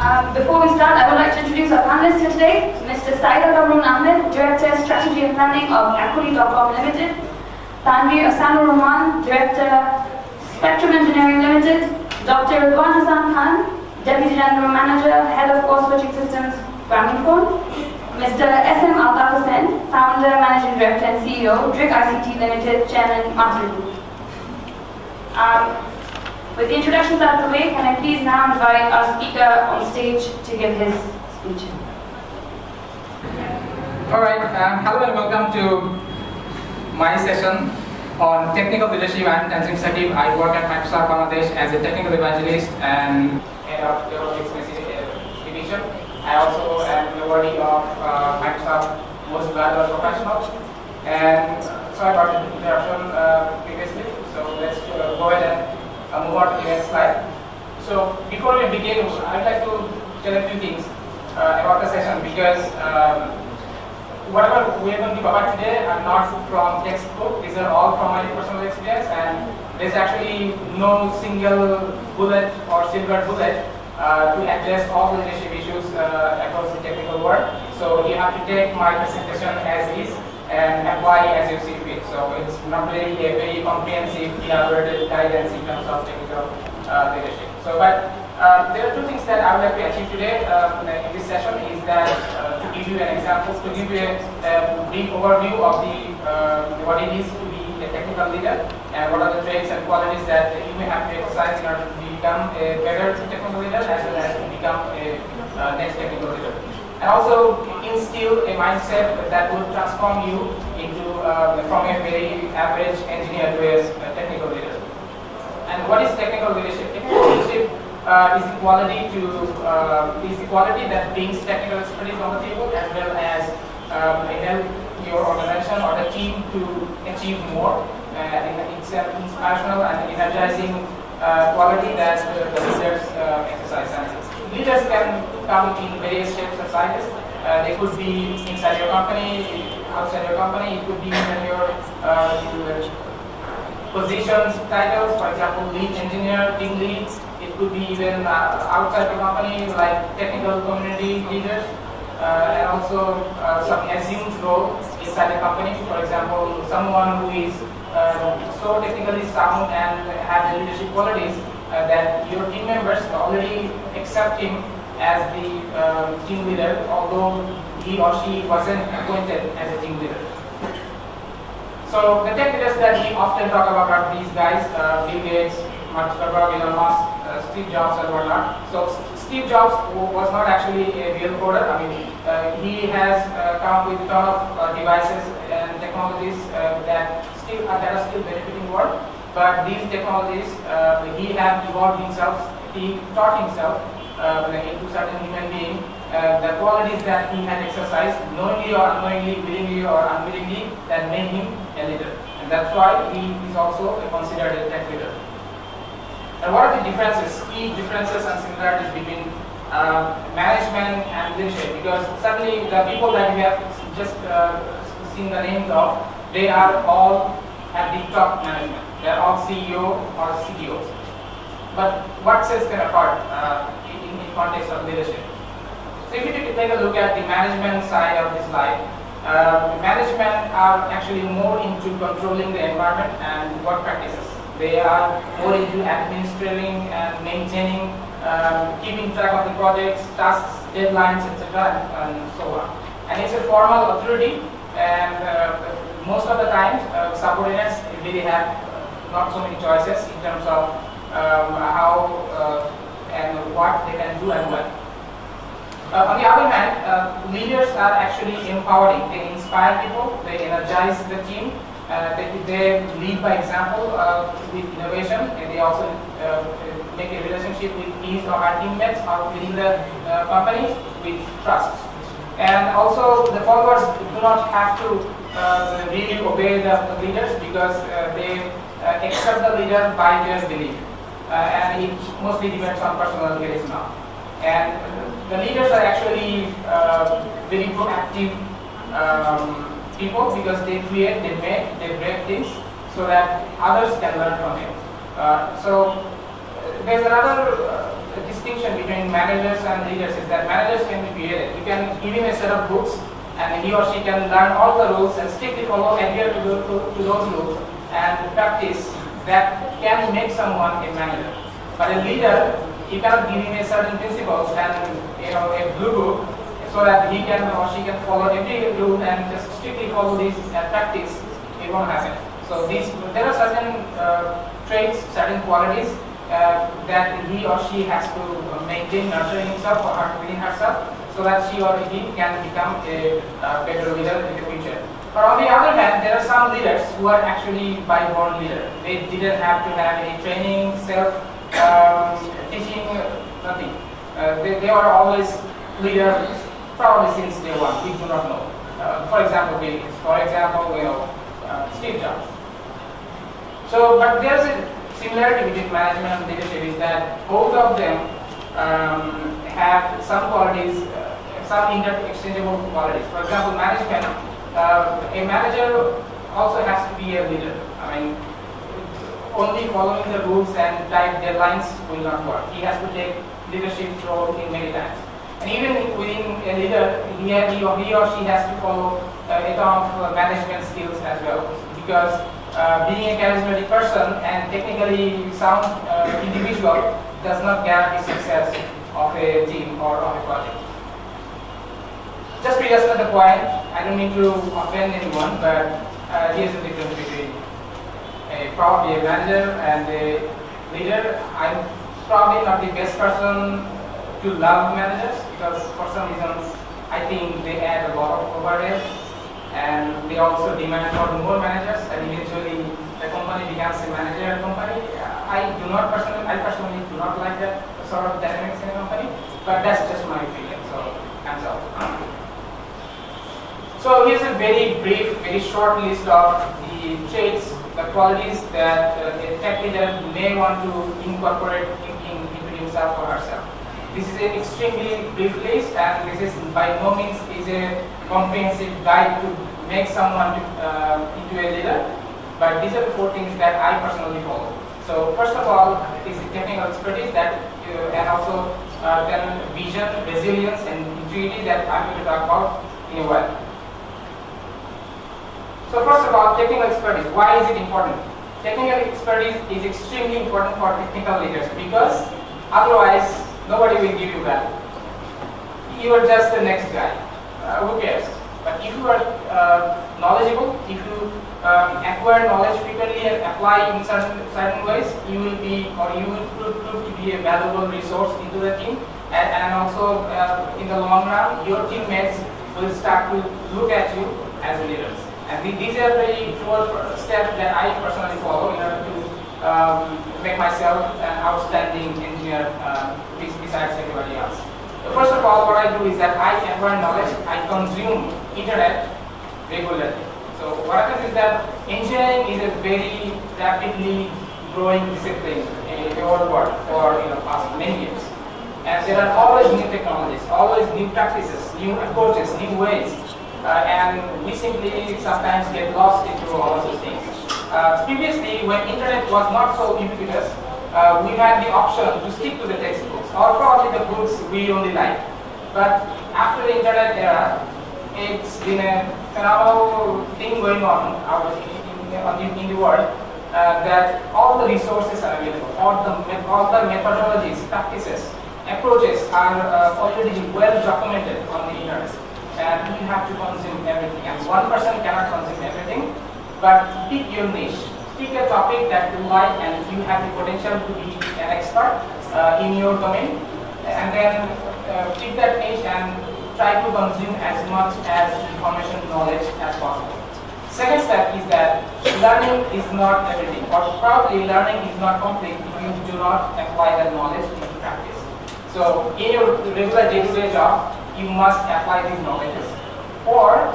Before we start, I would like to introduce our panelists here today, Mr. Saida Kamrun Ahmed, Director, Strategy and Planning of Equity.com Limited, Tanveer Asanur Rahman, Director, Spectrum Engineering Limited, Dr. Ridwan Hassan Khan, Deputy General Manager, Head of Core Switching Systems, Grameenphone, Mr. SM Altaf Hussain, Founder, Managing Director and CEO, DRIC ICT Limited, Chairman, Master Group. With the introductions out of the way, can I please now invite our speaker on stage to give his speech. Alright, hello and welcome to my session on technical leadership. I'm Tanzim Saqib. I work at Microsoft Bangladesh as a technical evangelist and head of development division. I also am the worthy of Microsoft Most Valuable Professional. And sorry about the interruption previously. So let's go ahead and move on to the next slide. So before we begin, I'd like to tell a few things about the session because whatever we are going to cover today are not from textbook. These are all from my personal experience, and there's actually no single bullet or silver bullet to address all the leadership issues across the technical world. So you have to take my presentation as is and apply as you see fit. So it's not really a very comprehensive, elaborated guidance in terms of technical leadership. So, but there are two things that I would like to achieve today in this session is that to give you an example, to give you a brief overview of the what it is to be a technical leader and what are the traits and qualities that you may have to exercise in order to become a better technical leader as well as to become a next technical leader. And also instill a mindset that will transform you into from a very average engineer to a technical leader. And what is technical leadership? Technical leadership is the quality that brings technical expertise on the table as well as help your organization or the team to achieve more. It's an inspirational and energizing quality that the leaders exercise. And leaders can come in various shapes and sizes. They could be inside your company, outside your company. It could be in your positions, titles. For example, lead engineer, team lead. It could be even outside the company, like technical community leaders, and also some assumed role inside the company. For example, someone who is so technically sound and have the leadership qualities that your team members already accept him as the team leader, although he or she wasn't appointed as a team leader. So the tech leaders that we often talk about are these guys, Bill Gates, Mark Zuckerberg, Elon Musk, Steve Jobs and whatnot. So Steve Jobs was not actually a real coder. I mean, he has come with a ton of devices and technologies that are still benefiting the world. But these technologies, he had evolved himself, he taught himself into certain human being the qualities that he had exercised, knowingly or unknowingly, willingly or unwillingly, that made him a leader. And that's why he is also considered a tech leader. And what are the differences, key differences and similarities between management and leadership? Because certainly the people that we have just seen the names of, they are all at the top management. They are all CEO or CEOs. But what sets them apart in the context of leadership? So if you take a look at the management side of this slide, management are actually more into controlling the environment and work practices. They are more into administering and maintaining, keeping track of the projects, tasks, deadlines, etc. and so on. And it's a formal authority, and most of the times subordinates really have not so many choices in terms of how and what they can do and when. On the other hand, leaders are actually empowering. They inspire people, they energize the team, they lead by example with innovation, and they also make a relationship with his or her teammates or within the company with trust. And also the followers do not have to really obey the leaders because they accept the leader by their belief. And it mostly depends on personal charisma. And the leaders are actually very proactive people because they create, they make, they break things so that others can learn from it. So there's another distinction between managers and leaders is that managers can be created. You can give him a set of books, and he or she can learn all the rules and strictly follow, adhere to those rules and practice that can make someone a manager. But a leader, you cannot give him a certain principles and a blue book so that he can or she can follow every rule and just strictly follow these and practice. It won't happen. So there are certain traits, certain qualities that he or she has to maintain, nurture himself or her within herself, so that she or he can become a better leader in the future. But on the other hand, there are some leaders who are actually by-born leaders. They didn't have to have any training, teaching, nothing. They were always leaders, probably since day one. We do not know. For example, Steve Jobs. So, but there's a similarity between management and leadership is that both of them have some qualities, some interchangeable qualities. For example, management, a manager also has to be a leader. I mean, only following the rules and tight deadlines will not work. He has to take leadership role in many times. And even within a leader, he or she has to follow a ton of management skills as well, because being a charismatic person and technically sound individual does not guarantee success of a team or of a project. Just to illustrate the point, I don't mean to offend anyone, but here's the difference between probably a manager and a leader. I'm probably not the best person to love managers, because for some reasons I think they add a lot of overhead, and they also demand for more managers, and eventually the company becomes a managerial company. I personally do not like that sort of dynamics in a company, but that's just my opinion, so hands up. So here's a very brief, very short list of the traits, the qualities that a tech leader may want to incorporate into himself or herself. This is an extremely brief list, and this is by no means is a comprehensive guide to make someone into a leader, but these are the 4 things that I personally follow. So first of all is the technical expertise that and also then vision, resilience, and integrity that I'm going to talk about in a while. So first of all, technical expertise. Why is it important? Technical expertise is extremely important for technical leaders, because otherwise nobody will give you value. You are just the next guy. Who cares? But if you are knowledgeable, if you acquire knowledge frequently and apply in certain ways, you will prove to be a valuable resource into the team, and also in the long run, your teammates will start to look at you as leaders. And these are the 4 steps that I personally follow in order to make myself an outstanding engineer besides everybody else. So first of all, what I do is that I acquire knowledge, I consume internet regularly. So what happens is that engineering is a very rapidly growing discipline in the whole world for past many years. And there are always new technologies, always new practices, new approaches, new ways. And we simply sometimes get lost into all of those things. Previously, when internet was not so ubiquitous, we had the option to stick to the textbooks or probably the books we only like. But after the internet era, it's been a phenomenal thing going on out in the world, that all the resources are available, all the methodologies, practices, approaches are already well documented on the internet. And you have to consume everything. And one person cannot consume everything, but pick your niche. Pick a topic that you like and you have the potential to be an expert in your domain, and then pick that niche and try to consume as much as information knowledge as possible. Second step is that learning is not everything, or probably learning is not complete if you do not apply that knowledge into practice. So in your regular day-to-day job, you must apply these knowledges, or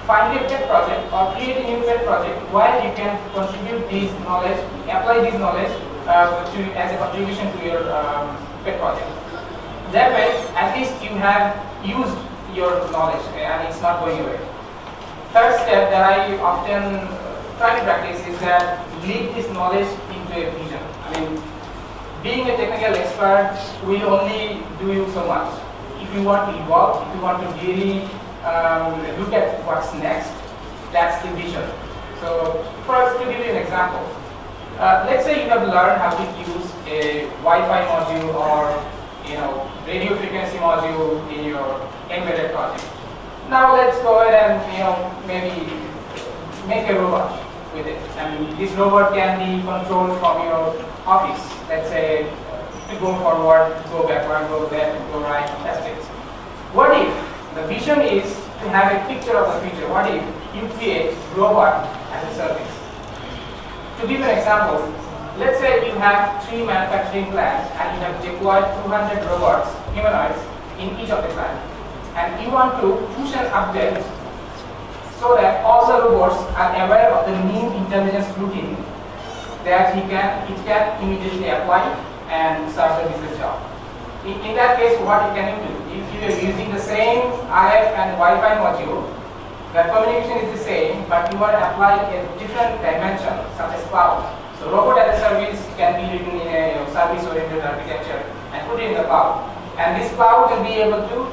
find a pet project or create a new pet project while you can contribute these knowledge, apply these knowledge as a contribution to your pet project. That way, at least you have used your knowledge and it's not going away. Third step that I often try to practice is that lead this knowledge into a vision. I mean, being a technical expert will only do you so much. If you want to evolve, if you want to really look at what's next, that's the vision. So, for us to give you an example, let's say you have learned how to use a Wi-Fi module or radio frequency module in your embedded project. Now let's go ahead and maybe make a robot with it. And this robot can be controlled from your office. Let's say to go forward, go backward, go left, go right, that's it. What if the vision is to have a picture of the future? What if you create robot as a service? To give an example, let's say you have 3 manufacturing plants and you have deployed 200 robots, humanoids, in each of the plants. And you want to push an update so that all the robots are aware of the new intelligence routine that it can immediately apply and start the business job. In that case, what can you do? If you are using the same RF and Wi-Fi module, the communication is the same, but you are applying a different dimension, such as cloud. So robot as a service can be written in a service-oriented architecture and put it in the cloud. And this cloud will be able to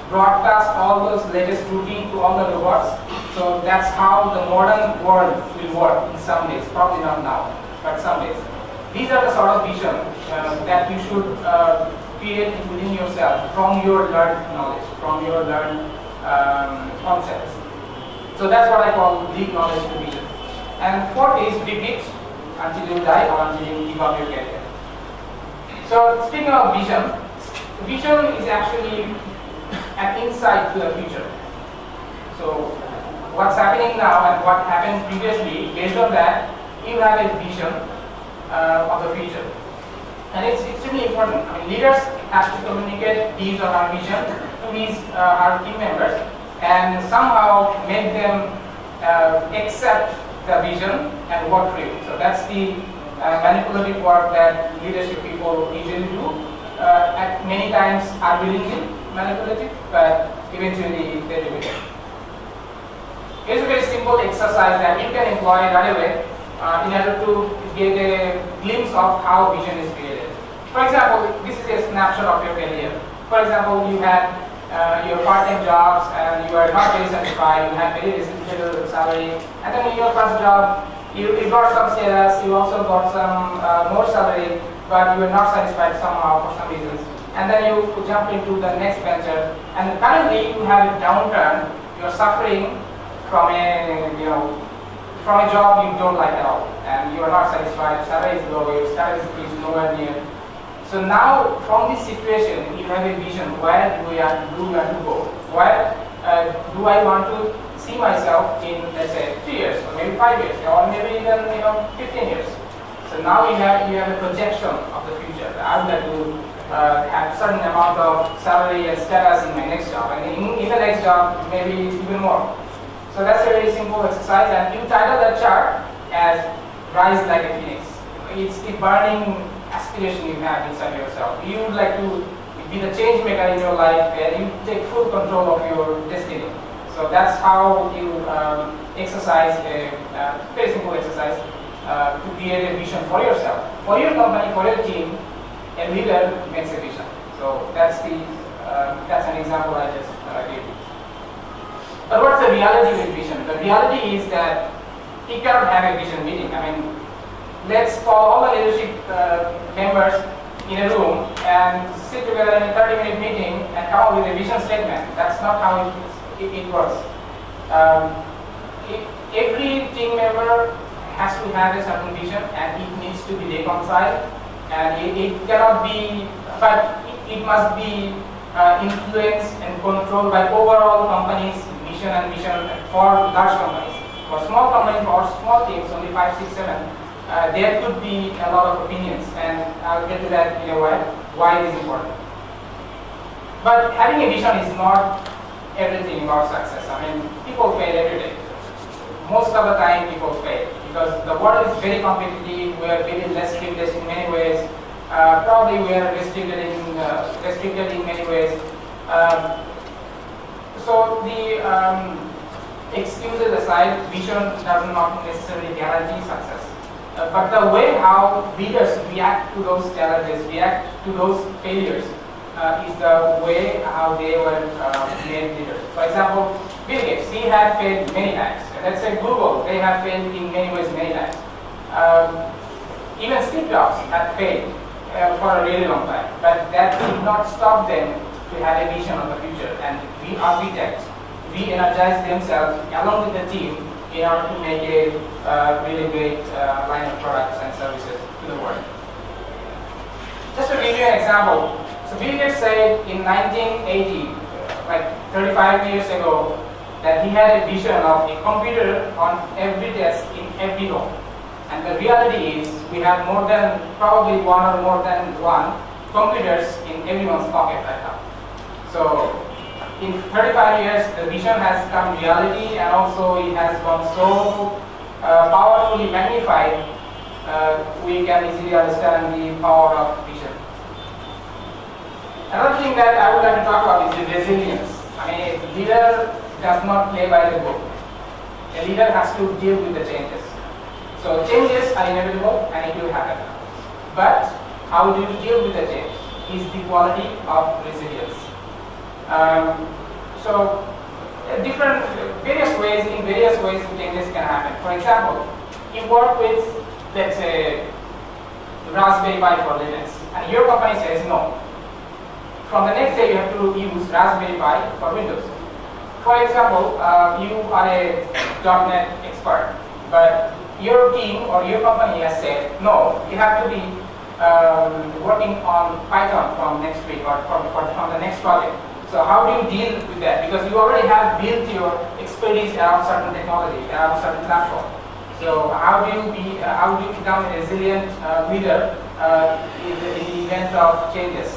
broadcast all those latest routine to all the robots. So that's how the modern world will work in some days, probably not now, but some days. These are the sort of vision that you should create within yourself from your learned knowledge, from your learned concepts. So that's what I call deep knowledge to vision. And fourth is repeat until you die or until you give up your career. So speaking of vision, vision is actually an insight to the future. So what's happening now and what happened previously, based on that, you have a vision of the future. And it's extremely important. I mean, leaders have to communicate his or her vision to his our team members and somehow make them accept the vision and work for it. So that's the manipulative work that leadership people usually do. At many times are willingly manipulative, but eventually they do it. Here's a very simple exercise that you can employ right away in order to get a glimpse of how vision is created. For example, this is a snapshot of your career. For example, you had your part-time jobs and you are not very satisfied, you have very little salary, and then in your first job, you got some status, you also got some more salary, but you were not satisfied somehow for some reasons. And then you jump into the next venture, and currently you have a downturn, you are suffering from a job you don't like at all, and you are not satisfied, salary is low, your status is nowhere near. So now, from this situation, you have a vision. Where do we have to go? Where do I want to see myself in, let's say, 3 years, or maybe 5 years, or maybe even 15 years? So now you have a projection of the future. I would like to have certain amount of salary and status in my next job, and in the next job, maybe even more. So that's a very simple exercise, and you title that chart as "Rise Like a Phoenix." It's the burning aspiration you have inside yourself. You would like to be the change maker in your life, and you take full control of your destiny. So that's how you exercise a very simple exercise to create a vision for yourself, for your company, for your team. A leader makes a vision. So that's an example I just gave you. But what's the reality with vision? The reality is that you cannot have a vision meeting. I mean, let's call all the leadership members in a room and sit together in a 30-minute meeting and come up with a vision statement. That's not how it works. Every team member has to have a certain vision, and it needs to be reconciled, and it cannot be, but it must be influenced and controlled by overall company's vision and vision for large companies. For small companies or small teams, only 5, 6, 7, there could be a lot of opinions, and I'll get to that in a while, why it is important. But having a vision is not everything about success. I mean, people fail every day. Most of the time people fail because the world is very competitive, we are very less privileged in many ways, probably we are restricted in many ways. So the excuses aside, vision does not necessarily guarantee success. But the way how leaders react to those challenges, react to those failures, is the way how they were made leaders. For example, Bill Gates, he had failed many times. Let's say Google, they have failed in many ways, many times. Even Steve Jobs had failed for a really long time, but that did not stop them to have a vision of the future and re-architect, re-energize themselves along with the team in order to make a really great line of products and services to the world. Just to give you an example, so Bill Gates said in 1980, like 35 years ago, that he had a vision of a computer on every desk in every home. And the reality is, we have more than, probably one or more than one computers in everyone's pocket right now. So, in 35 years, the vision has become reality, and also it has gone so powerfully magnified, we can easily understand the power of vision. Another thing that I would like to talk about is the resilience. I mean, a leader does not play by the book. A leader has to deal with the changes. So changes are inevitable and it will happen. But how do you deal with the change is the quality of resilience. So various ways changes can happen. For example, you work with, let's say, Raspberry Pi for Linux, and your company says no. From the next day you have to use Raspberry Pi for Windows. For example, you are a .NET expert, but your team or your company has said, no, you have to be working on Python from next week or from the next project. So how do you deal with that? Because you already have built your expertise around certain technology, around certain platform. So how do you become a resilient leader in the event of changes?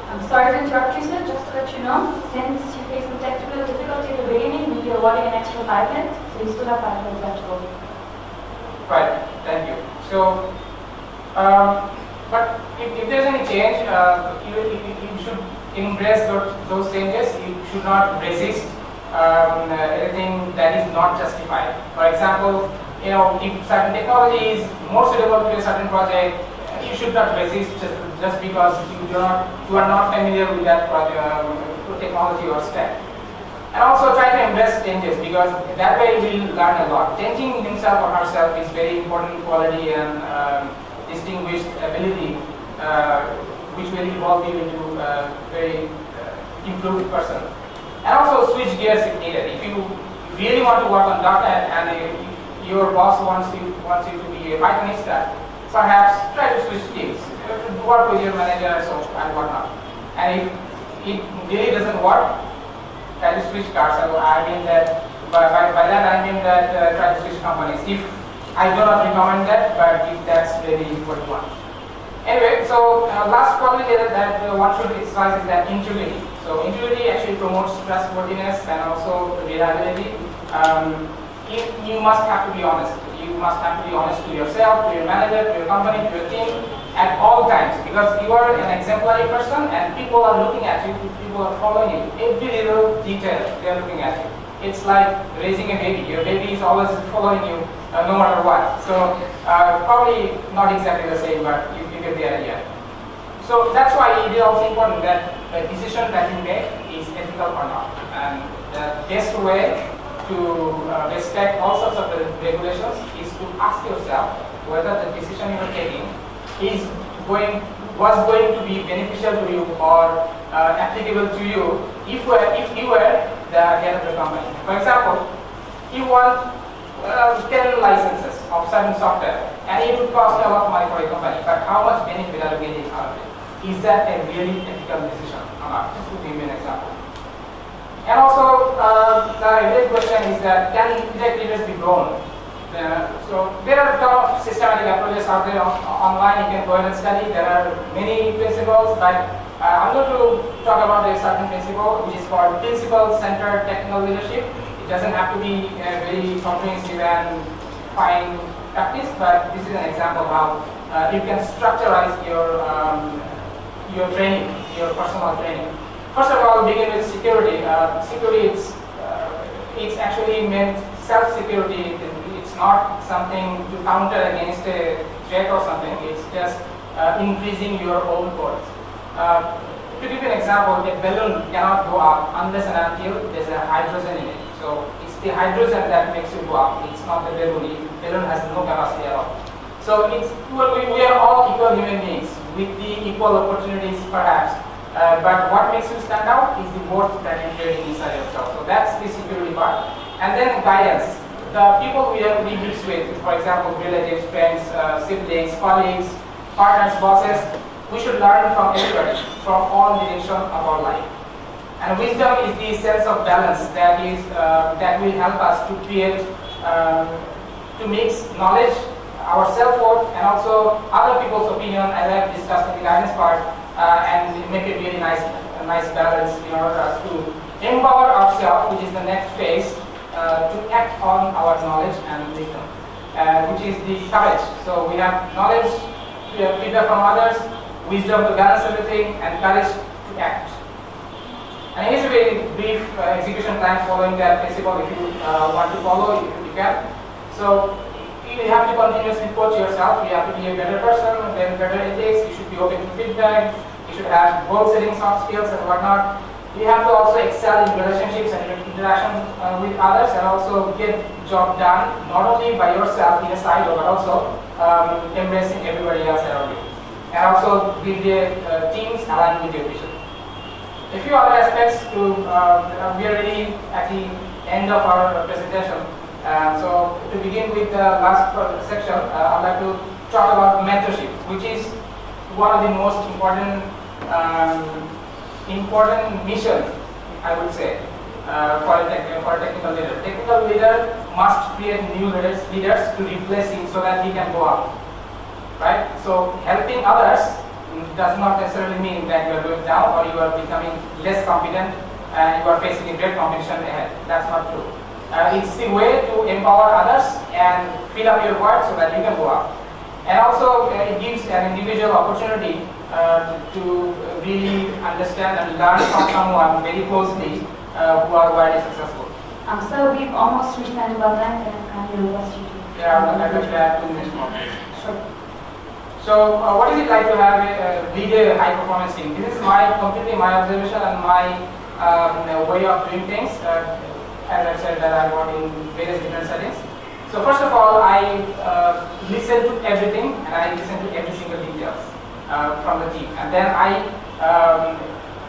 I'm sorry to interrupt you, sir. Just to let you know, since you faced some technical difficulty at the beginning, we'll be awarding an extra 5 minutes. So you still have 5 minutes left to go. Right, thank you. So, but if there's any change, you should embrace those changes. You should not resist anything that is not justified. For example, if certain technology is more suitable to a certain project, you should not resist just because you are not familiar with that technology or stack. And also try to embrace changes, because that way you will learn a lot. Changing himself or herself is very important quality and distinguished ability, which will evolve you into a very improved person. And also switch gears if needed. If you really want to work on .NET and your boss wants you to be a Pythonista, perhaps try to switch teams, work with your manager and whatnot. And if it really doesn't work, try to switch cars. So I mean that by that I mean that try to switch companies. If I do not recommend that, but if that's really what you want. Anyway, so last quality that one should exercise is that integrity. So integrity actually promotes trustworthiness and also reliability. You must have to be honest. You must have to be honest to yourself, to your manager, to your company, to your team at all times, because you are an exemplary person and people are looking at you, people are following you. Every little detail they are looking at you. It's like raising a baby. Your baby is always following you no matter what. So probably not exactly the same, but you get the idea. So that's why it is also important that the decision that you make is ethical or not. And the best way to respect all sorts of regulations is to ask yourself whether the decision you are taking was going to be beneficial to you or applicable to you if you were the head of the company. For example, you want 10 licenses of certain software and it would cost a lot of money for a company, but how much benefit are you getting out of it? Is that a really ethical decision or not? Just to give you an example. And also, the related question is that can direct leaders be grown? So there are a lot of systematic approaches out there online. You can go ahead and study. There are many principles, but I'm going to talk about a certain principle, which is called principle-centered technical leadership. It doesn't have to be a very comprehensive and fine practice, but this is an example of how you can structureize your training, your personal training. First of all, begin with security. Security it's actually meant self-security. It's not something to counter against a threat or something. It's just increasing your own code. To give you an example, a balloon cannot go up unless and until there's a hydrogen in it. So it's the hydrogen that makes you go up. It's not the balloon. The balloon has no capacity at all. So we are all equal human beings with the equal opportunities perhaps. But what makes you stand out is the worth that you create inside yourself. So that's the security part. And then guidance. The people we mix with, for example, relatives, friends, siblings, colleagues, partners, bosses, we should learn from everybody, from all directions of our life. And wisdom is the sense of balance that will help us to create, to mix knowledge, our self-worth, and also other people's opinion, as I've discussed in the guidance part, and make a really nice balance in order for us to empower ourselves, which is the next phase, to act on our knowledge and wisdom, which is the courage. So we have knowledge, we have feedback from others, wisdom to balance everything, and courage to act. And here's a very brief execution plan following that principle. If you want to follow, you can. So you have to continuously coach yourself. You have to be a better person, then better ethics. You should be open to feedback. You should have goal-setting soft skills and whatnot. You have to also excel in relationships and interaction with others, and also get job done not only by yourself in a silo, but also embracing everybody else around you. And also build the teams aligned with your vision. A few other aspects to, we are already at the end of our presentation. So to begin with the last section, I'd like to talk about mentorship, which is one of the most important mission, I would say, for a technical leader. Technical leader must create new leaders to replace him so that he can go up. Right? So helping others does not necessarily mean that you are going down or you are becoming less competent and you are facing a great competition ahead. That's not true. It's the way to empower others and fill up your work so that you can go up. And also it gives an individual opportunity to really understand and learn from someone very closely who are very successful. So we've almost reached the end of our time, and I will request you to. Yeah, I'd like to have 2 minutes more. Sure. So what is it like to have lead a high performance team? This is completely my observation and my way of doing things. As I said, that I work in various different settings. So first of all, I listen to everything and I listen to every single details from the team, and then I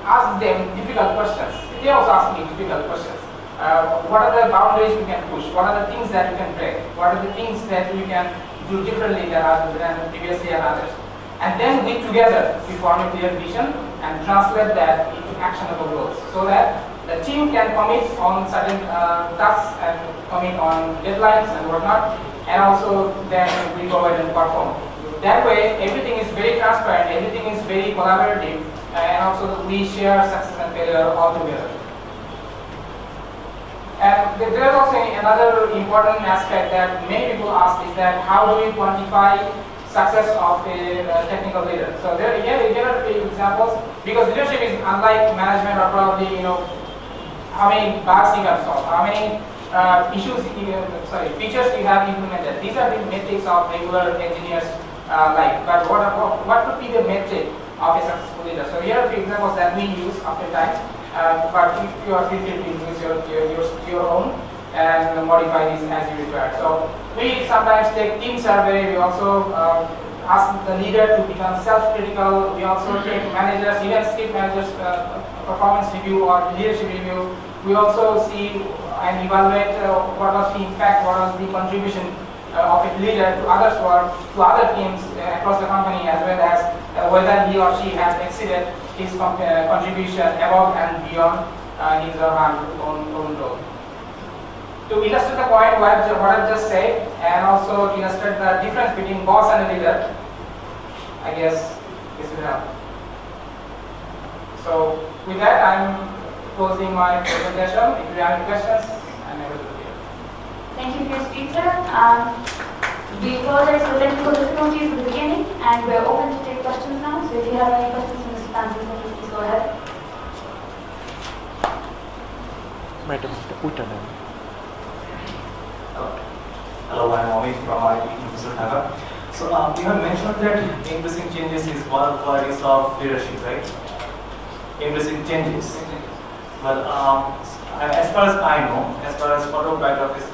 ask them difficult questions. They also ask me difficult questions. What are the boundaries we can push? What are the things that we can break? What are the things that we can do differently than previously and others? And then we together form a clear vision and translate that into actionable goals, so that the team can commit on certain tasks and commit on deadlines and whatnot, and also then we go ahead and perform. That way, everything is very transparent, everything is very collaborative, and also we share success and failure all together. And there is also another important aspect that many people ask, is that how do we quantify success of a technical leader? So here are a few examples, because leadership is unlike management, or probably how many bugs you have solved, how many features you have implemented. These are the metrics of regular engineers' life. But what could be the metric of a successful leader? So here are a few examples that we use oftentimes. But if you are free to use your own and modify these as you require. So we sometimes take team survey. We also ask the leader to become self-critical. We also take managers, even skip managers, performance review or leadership review. We also see and evaluate what was the impact, what was the contribution of a leader to others or to other teams across the company, as well as whether he or she has exceeded his contribution above and beyond his or her own role. To illustrate the point what I've just said, and also to illustrate the difference between boss and a leader, I guess this will help. So with that, I'm closing my presentation. If you have any questions, I'm able to hear. Thank you for your speech, sir. We apologize for technical difficulties at the beginning, and we're open to take questions now. So if you have any questions from Mr. Tanzi, please go ahead. Madam, Hello, I'm Amit from IEEE PROTALKS. So you have mentioned that embracing changes is one of the qualities of leadership, right? Embracing changes. Well, as far as I know, as far as biographies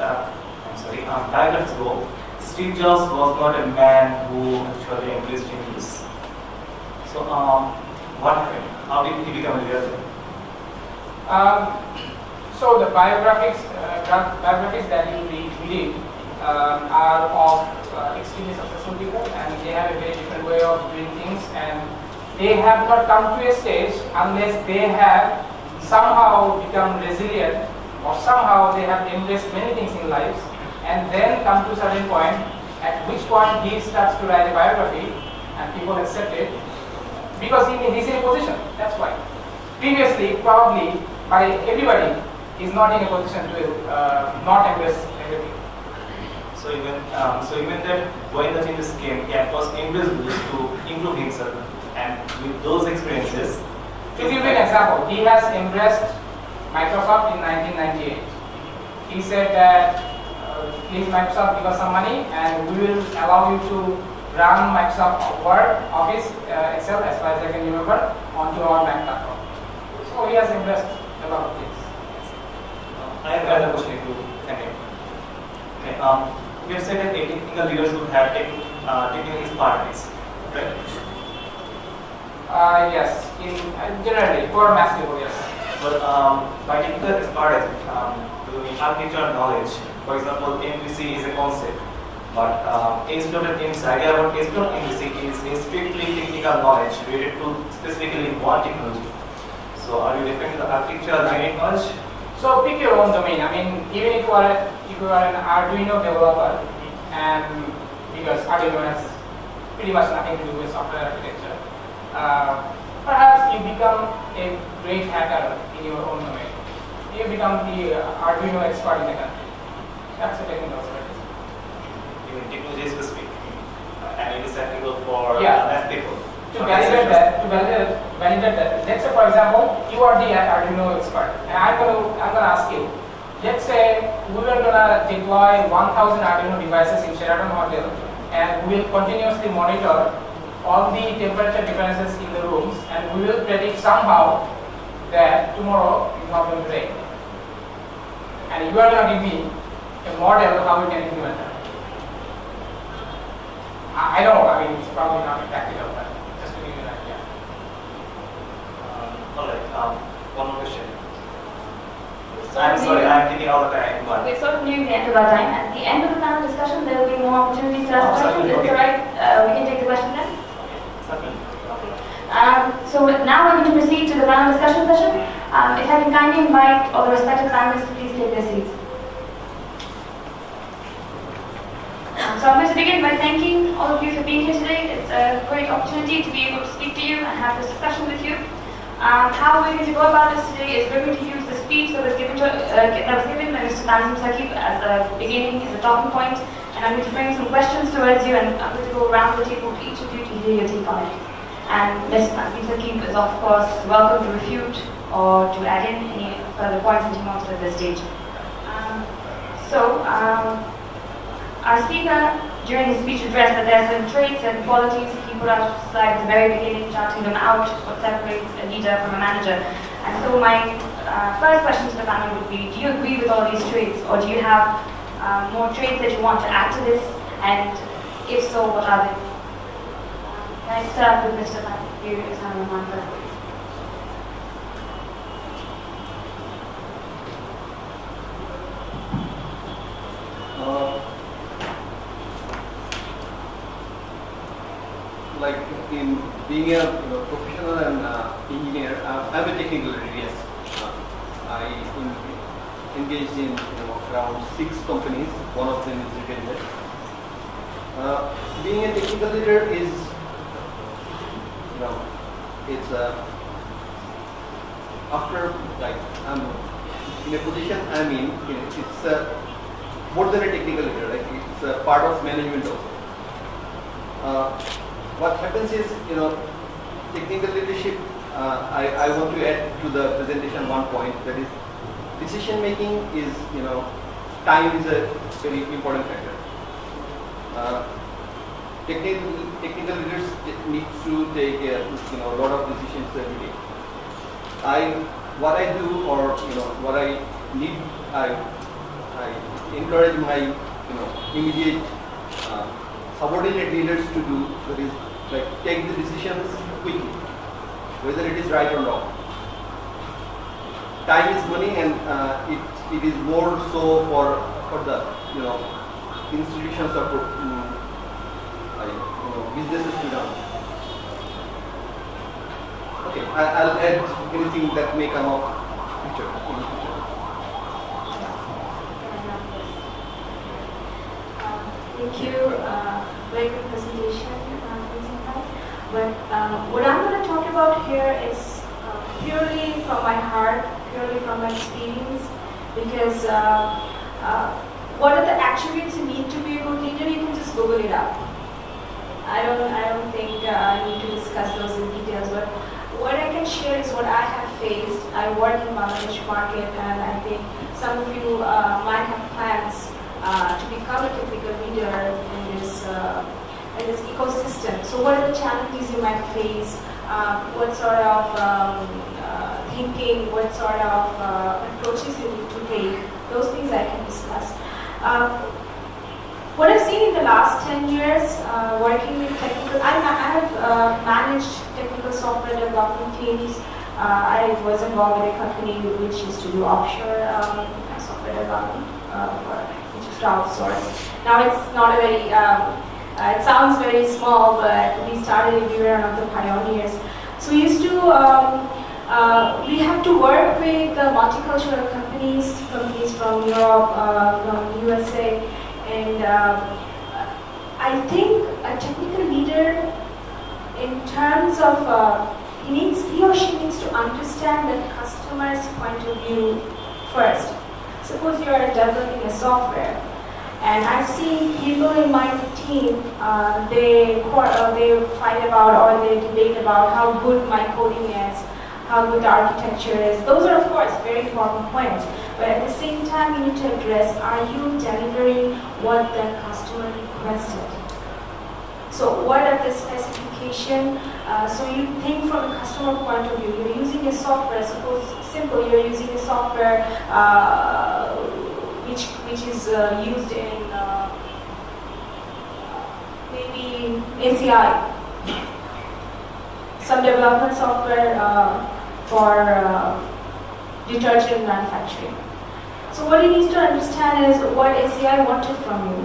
go, Steve Jobs was not a man who actually embraced changes. So what happened? How did he become a leader? So the biographies that you read are of extremely successful people, and they have a very different way of doing things, and they have not come to a stage unless they have somehow become resilient, or somehow they have embraced many things in life, and then come to a certain point, at which point he starts to write a biography and people accept it because he's in a position. That's why. Previously, probably by everybody is not in a position to not embrace everything. So even that when the changes came, he was embraced to improve himself, and with those experiences. To give you an example, he has embraced Microsoft in 1998. He said that please Microsoft, give us some money and we will allow you to run Microsoft Word, Office, Excel, as far as I can remember, onto our Mac platform. So he has embraced a lot of things. I have another question to you. Okay. You have said that a technical leader should have taken his parties, right? Yes, generally for mass people, yes. But by technical expertise, the architectural knowledge, for example, MVC is a concept, but instead of idea about MVC is strictly technical knowledge related to specifically one technology. So are you referring to the architectural generic knowledge? So pick your own domain. I mean, even if you are an Arduino developer, and because Arduino has pretty much nothing to do with software architecture, perhaps you become a great hacker in your own domain. You become the Arduino expert in the country. That's a technical expertise. Even technology specific, and it is applicable for math people. To validate that, let's say for example, you are the Arduino expert, and I'm gonna ask you. Let's say we were gonna deploy 1,000 Arduino devices in Sheraton Hotel, and we will continuously monitor all the temperature differences in the rooms, and we will predict somehow that tomorrow is not going to rain. And you are going to give me a model of how we can implement that. I know, I mean, it's probably not practical, but just to give you an idea. Alright, one more question. I'm sorry, I'm taking all the time. We're sort of nearing the end of our time. At the end of the panel discussion, there will be more opportunities to ask questions. Is that right? We can take the question then? Okay. So now we're going to proceed to the panel discussion session. If I can kindly invite all the respective panelists to please take their seats. So I'm going to begin by thanking all of you for being here today. It's a great opportunity to be able to speak to you and have this discussion with you. How we're going to go about this today is we're going to use the speech that was given by Mr. Tanzim Saqib as a beginning, as a talking point, and I'm going to bring some questions towards you, and I'm going to go around the table to each of you to hear your take on it. And Mr. Tanzim Saqib is of course welcome to refute or to add in any further points that he wants at this stage. Our speaker, during his speech, addressed that there are certain traits and qualities he put out slide at the very beginning, charting them out, what separates a leader from a manager. And so my first question to the panel would be, do you agree with all these traits, or do you have more traits that you want to add to this, and if so, what are they? Can I start with Mr. Rahman first? Like in being a professional and engineer, I'm a technical leader. Yes, I engaged in around 6 companies. One of them is retail. Being a technical leader is, it's after like I'm in a position I'm in, it's more than a technical leader. Like it's a part of management also. What happens is, technical leadership, I want to add to the presentation one point, that is, decision making is, time is a very important factor. uh, technical leaders need to take a lot of decisions every day. What I do, or what I need, I encourage my immediate subordinate leaders to do. That is, like, take the decisions quickly, whether it is right or wrong. Time is money, and it is more so for the institutions or businesses to run. Okay, I'll add anything that may come up in the future. Thank you. Very good presentation, but what I'm going to talk about here is purely from my heart, purely from my experience, because what are the attributes you need to be a good leader? You can just Google it up. I don't think I need to discuss those in details, but what I can share is what I have faced. I work in Bangladesh market, and I think some of you might have plans to become a technical leader in this ecosystem. So what are the challenges you might face? What sort of thinking, what sort of approaches you need to take? Those things I can discuss. What I've seen in the last 10 years working with technical, I have managed technical software development teams. I was involved with a company which used to do offshore software development, which is to outsource. Now it's not a very, it sounds very small, but we started it, we were one of the pioneers. So we used to, we have to work with multicultural companies from Europe, from USA, and I think a technical leader, in terms of, he or she needs to understand the customer's point of view first. Suppose you are developing a software, and I've seen people in my team, they fight about, or they debate about how good my coding is, how good the architecture is. Those are, of course, very important points. But at the same time, you need to address, are you delivering what the customer requested? So what are the specifications? So you think from a customer point of view. You're using a software, suppose simple, you're using a software which is used in maybe ACI, some development software for detergent manufacturing. So what you need to understand is what ACI wanted from you,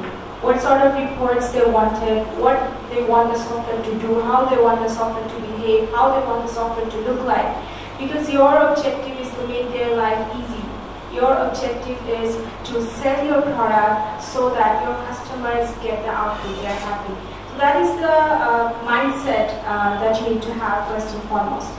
what sort of reports they wanted, what they want the software to do, how they want the software to behave, how they want the software to look like. Because your objective is to make their life easy. Your objective is to sell your product so that your customers get the output, they are happy. So that is the mindset that you need to have first and foremost.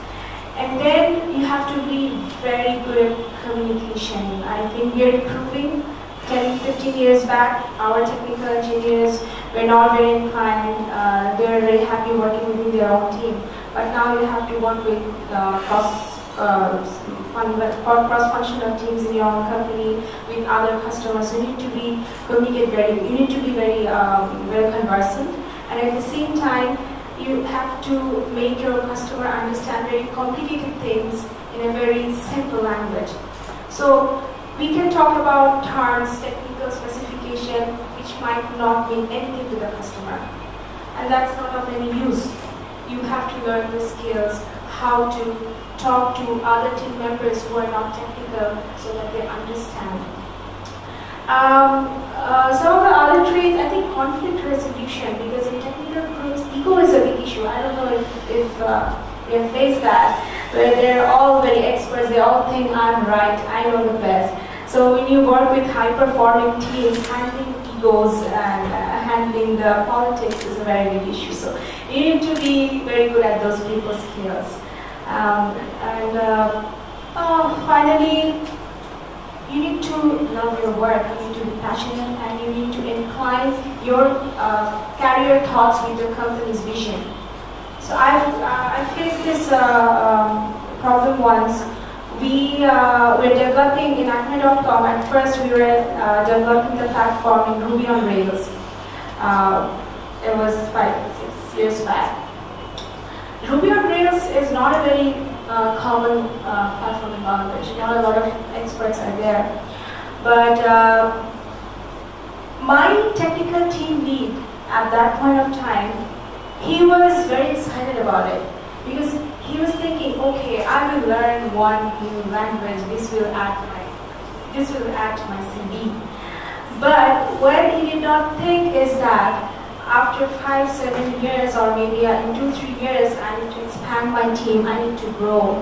And then you have to be very good at communication. I think we are improving. 10, 15 years back, our technical engineers were not very inclined. They were very happy working within their own team. But now you have to work with cross-functional teams in your own company, with other customers. You need to be you need to be very well conversant. And at the same time, you have to make your customer understand very complicated things in a very simple language. So we can talk about terms, technical specification, which might not mean anything to the customer. And that's not of any use. You have to learn the skills, how to talk to other team members who are not technical so that they understand. Some of the other traits, I think conflict resolution, because in technical groups, ego is a big issue. I don't know if you have faced that, where they're all very experts, they all think I'm right, I know the best. So when you work with high-performing teams, handling egos and handling the politics is a very big issue. So you need to be very good at those people skills. Finally, you need to love your work, you need to be passionate, and you need to incline your career thoughts with the company's vision. So I faced this problem once. We were developing in Acme.com. At first, we were developing the platform in Ruby on Rails. It was 5-6 years back. Ruby on Rails is not a very common platform in Bangladesh. Not a lot of experts are there. But my technical team lead at that point of time, he was very excited about it because he was thinking, okay, I will learn one new language. This will add to my CV. But what he did not think is that after 5-7 years, or maybe in 2-3 years, I need to expand my team. I need to grow.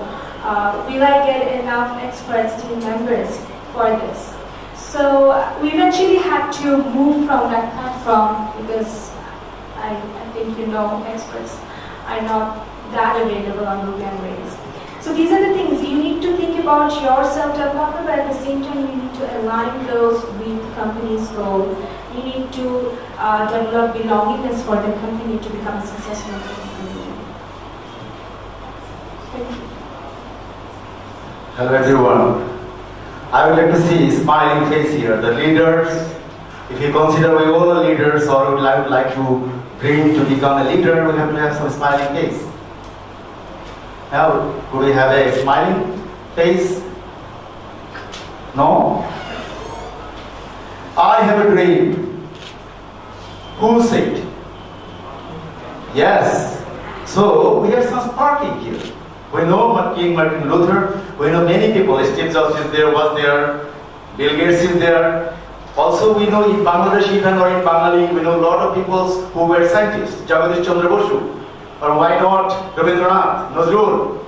Will I get enough experts, team members for this? So we eventually had to move from that platform because I think experts are not that available on Ruby on Rails. So these are the things you need to think about your self-development, but at the same time you need to align those with the company's goal. You need to develop belongingness for the company to become successful in the company. Thank you. Hello everyone. I would like to see smiling face here. The leaders, if you consider we all are leaders or would like to bring to become a leader, we have to have some smiling face. Now, could we have a smiling face? No? I have a dream. Who said? Yes. So we have some sparking here. We know King Martin Luther. We know many people. Steve Jobs is there, was there. Bill Gates is there. Also, we know in Bangladesh, even or in Bengali, we know a lot of people who were scientists. Jagadish Chandra Basu. Or why not Rabindranath, Nazrul?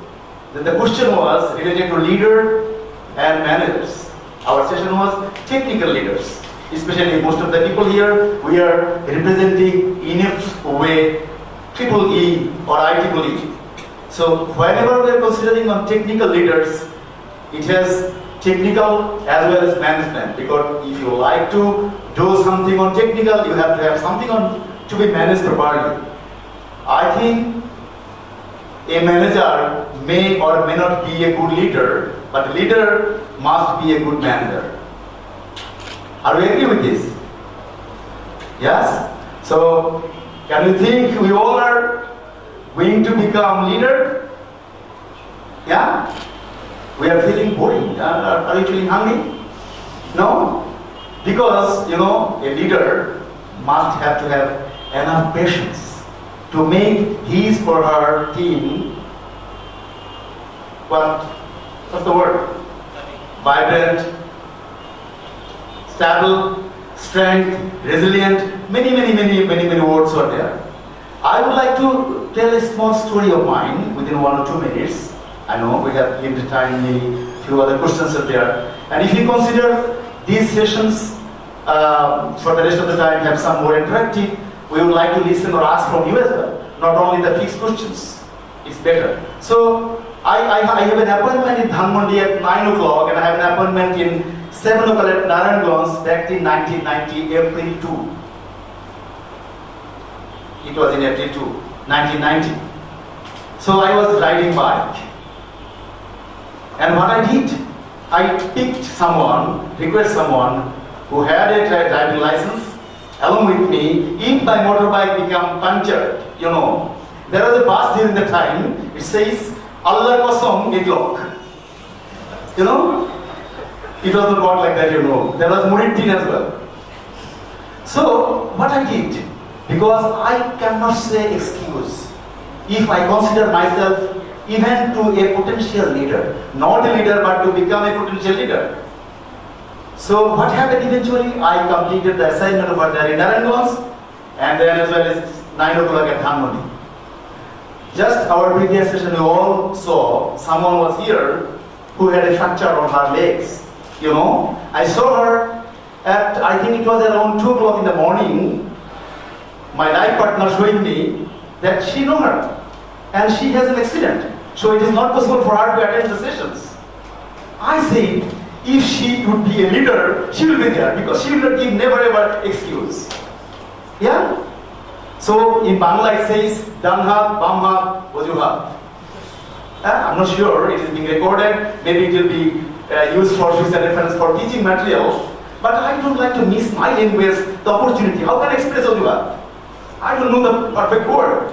Then the question was related to leader and managers. Our session was technical leaders. Especially most of the people here, we are representing in a way EEE or IEEE. So whenever we are considering on technical leaders, it has technical as well as management. Because if you like to do something on technical, you have to have something on to be managed properly. I think a manager may or may not be a good leader, but a leader must be a good manager. Are we agree with this? Yes? So, can you think we all are going to become leader? Yeah? We are feeling boring. Are you feeling hungry? No? Because, a leader must have to have enough patience to make his or her team, what's the word? Vibrant, stable, strength, resilient, many words are there. I would like to tell a small story of mine within 1 or 2 minutes. I know we have limited time, maybe few other questions are there. And if you consider these sessions for the rest of the time have some more interactive, we would like to listen or ask from you as well, not only the fixed questions. It's better. So I have an appointment in Dhanmondi at 9 o'clock and I have an appointment in 7 o'clock at Narayanganj back in 1990, April 2. It was in April 2, 1990. So I was riding bike. And what I did, I picked someone, request someone who had a driving license along with me. If my motorbike become punctured, there was a bus during the time, it says, Allah Kosam Iglok. It was not like that, There was Muridin as well. So, what I did, because I cannot say excuse. If I consider myself even to a potential leader, not a leader but to become a potential leader. So what happened eventually, I completed the assignment over there in Narayanganj and then as well as 9 o'clock at Dhanmondi. Just our previous session we all saw someone was here who had a fracture on her legs. I saw her at, I think it was around 2 o'clock in the morning. My life partner showing me that she knew her and she has an accident. So it is not possible for her to attend the sessions. I say, if she would be a leader, she will be there because she will not give never ever excuse. Yeah? So in Bangla it says, Danhat, Bamhat, Wajuhat. I'm not sure, it is being recorded, maybe it will be used for future reference for teaching material. But I don't like to miss my language the opportunity. How can I express Ojuha? I don't know the perfect word.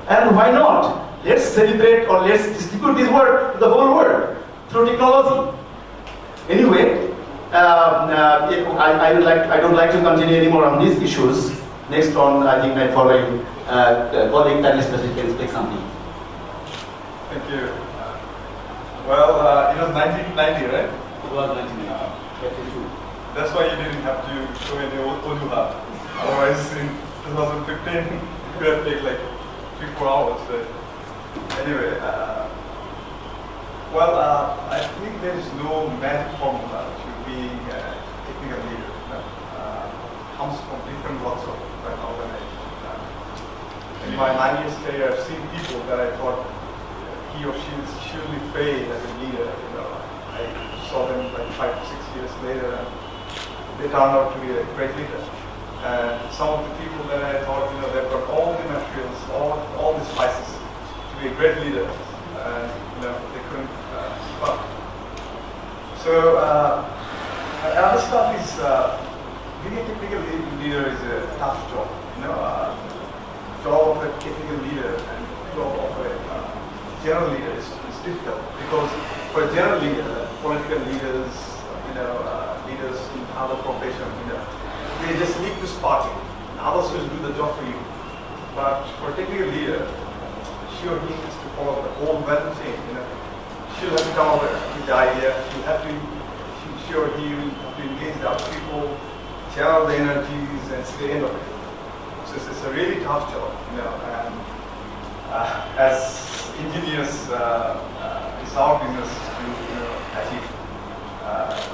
And why not? Let's celebrate or let's distribute this word to the whole world through technology. Anyway, I don't like to continue anymore on these issues. Next on, I think my following colleague, Tanya Special, can speak something. Thank you. Well, it was 1990, right? It was 1992. That's why you didn't have to show any Ojuha. Otherwise, in 2015, it could have taken like 3-4 hours. But anyway, I think there is no magic formula to being a technical leader. Comes from different walks of an organization. In my 9 years career, I've seen people that I thought he or she surely failed as a leader. I saw them like 5 to 6 years later, and they turned out to be a great leader. And some of the people that I thought, they've got all the materials, all the spices to be a great leader, and they couldn't keep up. So other stuff is being a technical leader is a tough job. Job of a technical leader and job of a general leader is difficult, because for a general leader, political leaders, leaders in other professions, they just need to spark it. Others will do the job for you. But for a technical leader, she or he needs to follow the whole value chain. She'll have to come up with the idea. She or he will have to engage the other people, channel the energies, and see the end of it. So it's a really tough job, and as engineers, it's our business to achieve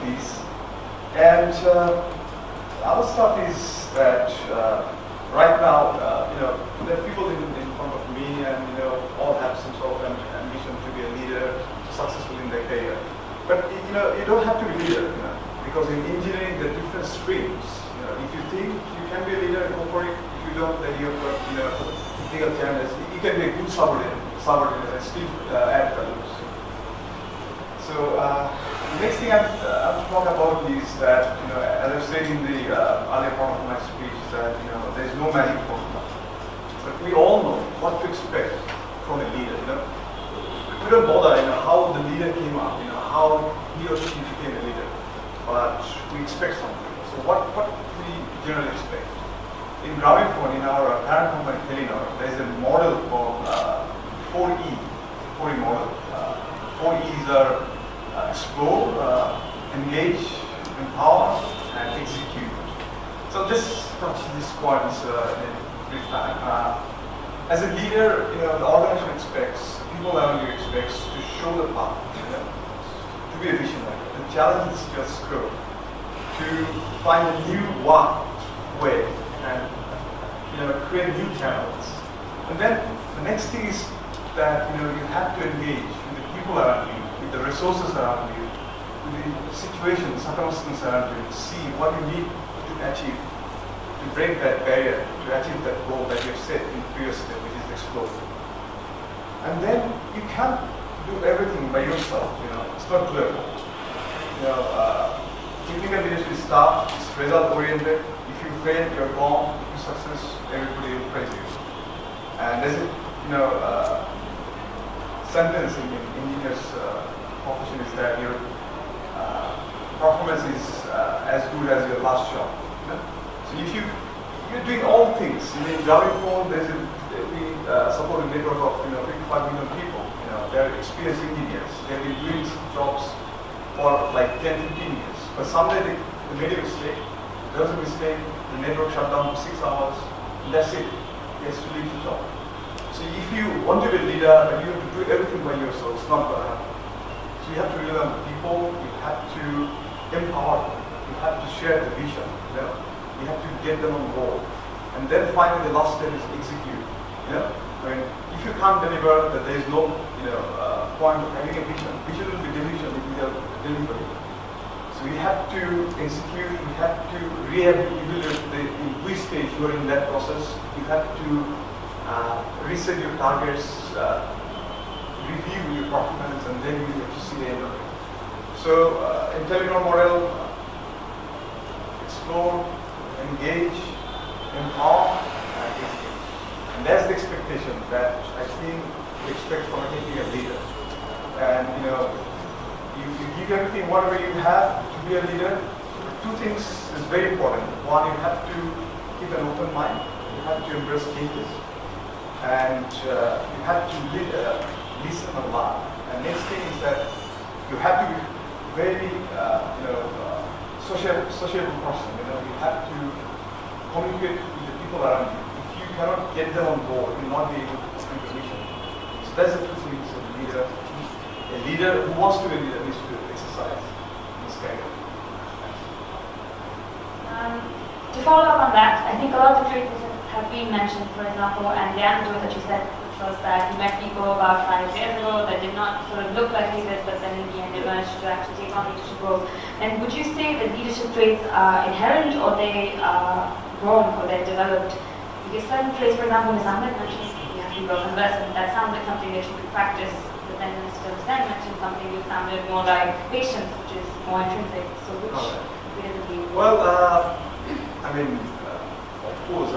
these. And other stuff is that right now, there are people in front of me, and all have some sort of ambition to be a leader, successful in their career. But you don't have to be a leader, because in engineering there are different streams. If you think you can be a leader, go for it. If you don't, then you've got technical challenges. You can be a good subordinate and still add values. So the next thing I'm talk about is that as I've said in the earlier part of my speech, that there is no magic formula. But we all know what to expect from a leader. We don't bother how the leader came up, how he or she became a leader, but we expect something. So what we generally expect? In Grameenphone, in our parent company Telenor, there is a model called 4E model. 4 E's are explore, engage, empower, and execute. So this touches these points in a brief time. As a leader, the organization expects, people around you expects to show the path, to be a visionary. The challenge is just grow, to find a new way, and create new channels. And then the next thing is that you have to engage with the people around you, with the resources around you, with the situation, circumstances around you, to see what you need to achieve, to break that barrier, to achieve that goal that you have set in the previous step, which is explore. And then you can't do everything by yourself. It's not doable. Technical leadership is tough, it's result oriented. If you fail, you're gone. If you success, everybody will praise you. And there's a sentence in engineers profession is that your performance is as good as your last job. So if you're doing all things, in Grameenphone, we support a network of 55 million people. They're experienced engineers. They've been doing jobs for like 10, 15 years. But someday they made a mistake. There was a mistake. The network shut down for 6 hours. And that's it. He has to leave the job. So if you want to be a leader and you have to do everything by yourself, it's not going to happen. So you have to rely on people. You have to empower them. You have to share the vision. You have to get them on board. And then finally, the last step is execute. If you can't deliver, that there is no point of having a vision. Vision will be delusion if you are delivering. So we have to execute. We have to rehabilitate in which stage you are in that process. You have to reset your targets, review your performance, and then you have to see the end of it. So in Telenor model, explore, engage, empower, and engage. And that's the expectation that I think we expect from a technical leader. And you give everything, whatever you have to be a leader. Two things is very important. One, you have to keep an open mind. You have to embrace changes. And you have to listen a lot. And next thing is that you have to be very, sociable person. You have to communicate with the people around you. If you cannot get them on board, you will not be able to complete the mission. So that's the two things of a leader. A leader who wants to be a leader needs to exercise this kind of. To follow up on that, I think a lot of the traits have been mentioned, for example, and the anecdote that you said, which was that you met people about 5 years ago that did not sort of look like leaders, but then in the end they managed to actually take on leadership roles. And would you say that leadership traits are inherent, or they are grown, or they're developed? Because certain traits, for example, Ms. Ahmed mentioned you have to be well conversed, and that sounds like something that you could practice, but then Mr. Hussain mentioned something that sounded more like patience, which is more intrinsic. So which is the Well, of course,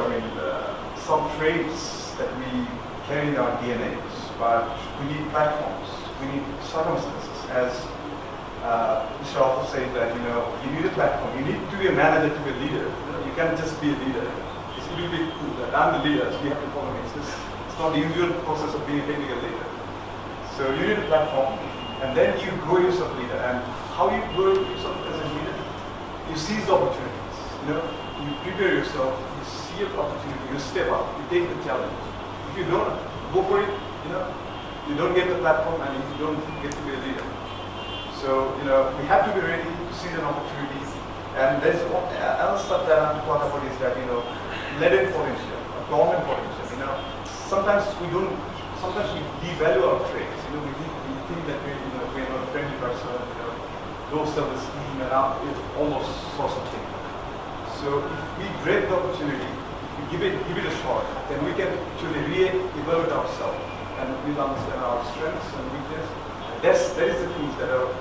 some traits that we carry in our DNAs, but we need platforms, we need circumstances. As Mr. Arthur said that, you need a platform, you need to be a manager to be a leader. You can't just be a leader. It's a little bit cool that I'm the leader, so you have to follow me. It's not the usual process of being a technical leader. So you need a platform, and then you grow yourself leader. And how you grow yourself as a leader? You seize the opportunities. You prepare yourself, you see an opportunity, you step up, you take the challenge. If you don't go for it, you don't get the platform and you don't get to be a leader. So, we have to be ready to seize an opportunity. And there's another stuff that I have to talk about is that, latent potential, dormant potential. Sometimes we devalue our traits. We think that we're not a friendly person, low self-esteem, and almost sort of thing. So if we grab the opportunity, if we give it a shot, then we can actually re-evaluate ourselves and we'll understand our strengths and weaknesses. That is the things that will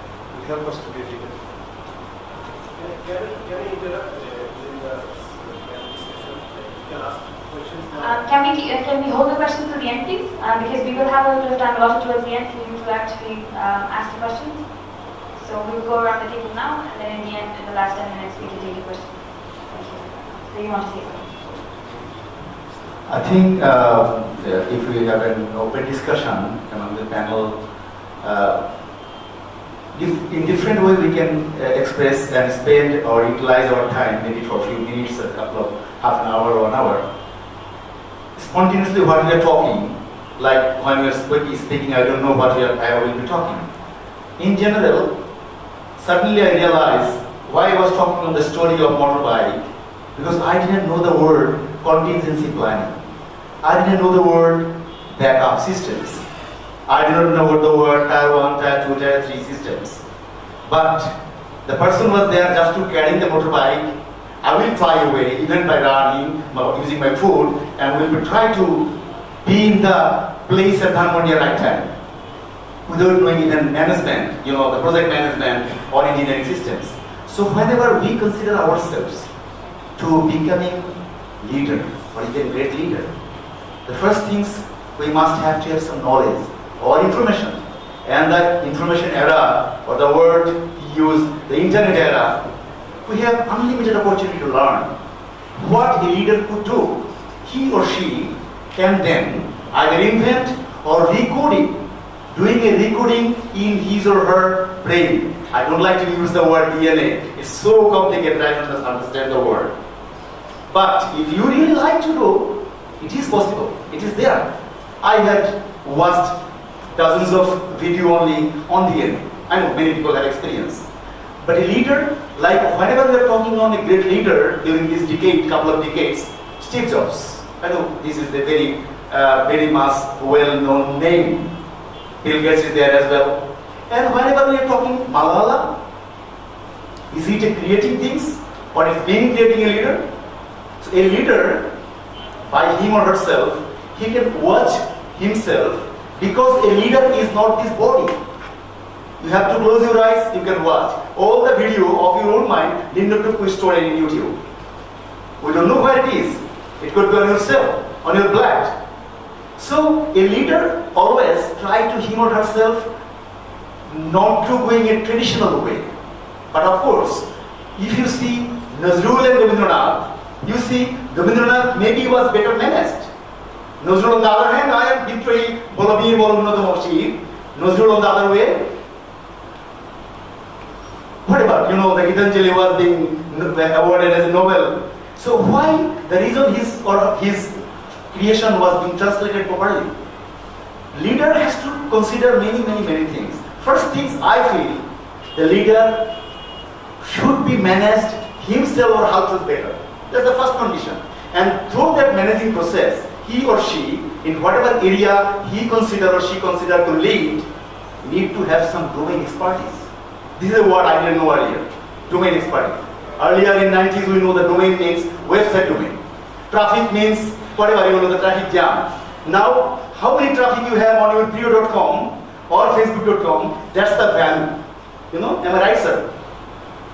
help us to be a leader. Can I interrupt in the discussion? You can ask questions now. Can we hold the questions to the end, please? Because we will have a little bit of time allotted towards the end for you to actually ask the questions. So we will go around the table now, and then in the end, in the last 10 minutes, we can take a question. Do you want to say something? I think if we have an open discussion among the panel, in different ways we can express and spend or utilize our time, maybe for a few minutes, a couple of half an hour or an hour. Spontaneously what we are talking, like when we are speaking, I don't know what I will be talking. In general, suddenly I realized why I was talking on the story of motorbike, because I didn't know the word contingency planning. I didn't know the word backup systems. I didn't know the word tier 1, tier 2, tier 3 systems. But the person was there just to carry the motorbike. I will fly away, even by running, using my foot, and will try to be in the place at Dhanmondi at right time, without knowing even management, the project management or engineering systems. So whenever we consider ourselves to becoming leader or even great leader, the first things we must have to have some knowledge or information. And the information era, or the word used, the internet era, we have unlimited opportunity to learn what a leader could do. He or she can then either invent or recode it, doing a recoding in his or her brain. I don't like to use the word DNA. It's so complicated, I don't understand the word. But if you really like to do, it is possible. It is there. I had watched dozens of video only on DNA. I know many people have experience. But a leader, like whenever we are talking on a great leader during this decade, couple of decades, Steve Jobs. I know this is a very much well-known name. Bill Gates is there as well. And whenever we are talking Malala, is it a creating things or is being creating a leader? So a leader, by him or herself, he can watch himself, because a leader is not his body. You have to close your eyes, you can watch all the video of your own mind, Linda Story in YouTube. We don't know where it is. It could be on your cell, on your blood. So a leader always try to him or herself not to go in a traditional way. But of course, if you see Nazrul and Rabindranath, you see Rabindranath maybe was better managed. Nazrul on the other hand, I am literally Bolabir Bolabinodam Mashir. Nazrul on the other way. Whatever, the Gitanjali was being awarded as a Nobel. So why the reason his creation was being translated properly? Leader has to consider many things. First things I feel, the leader should be managed himself or herself better. That's the first condition. And through that managing process, he or she, in whatever area he consider or she consider to lead, need to have some domain expertise. This is a word I didn't know earlier. Domain expertise. Earlier in 90s we know the domain means website domain. Traffic means whatever, the traffic jam. Now, how many traffic you have on your prio.com or facebook.com, that's the value. Am I right, sir?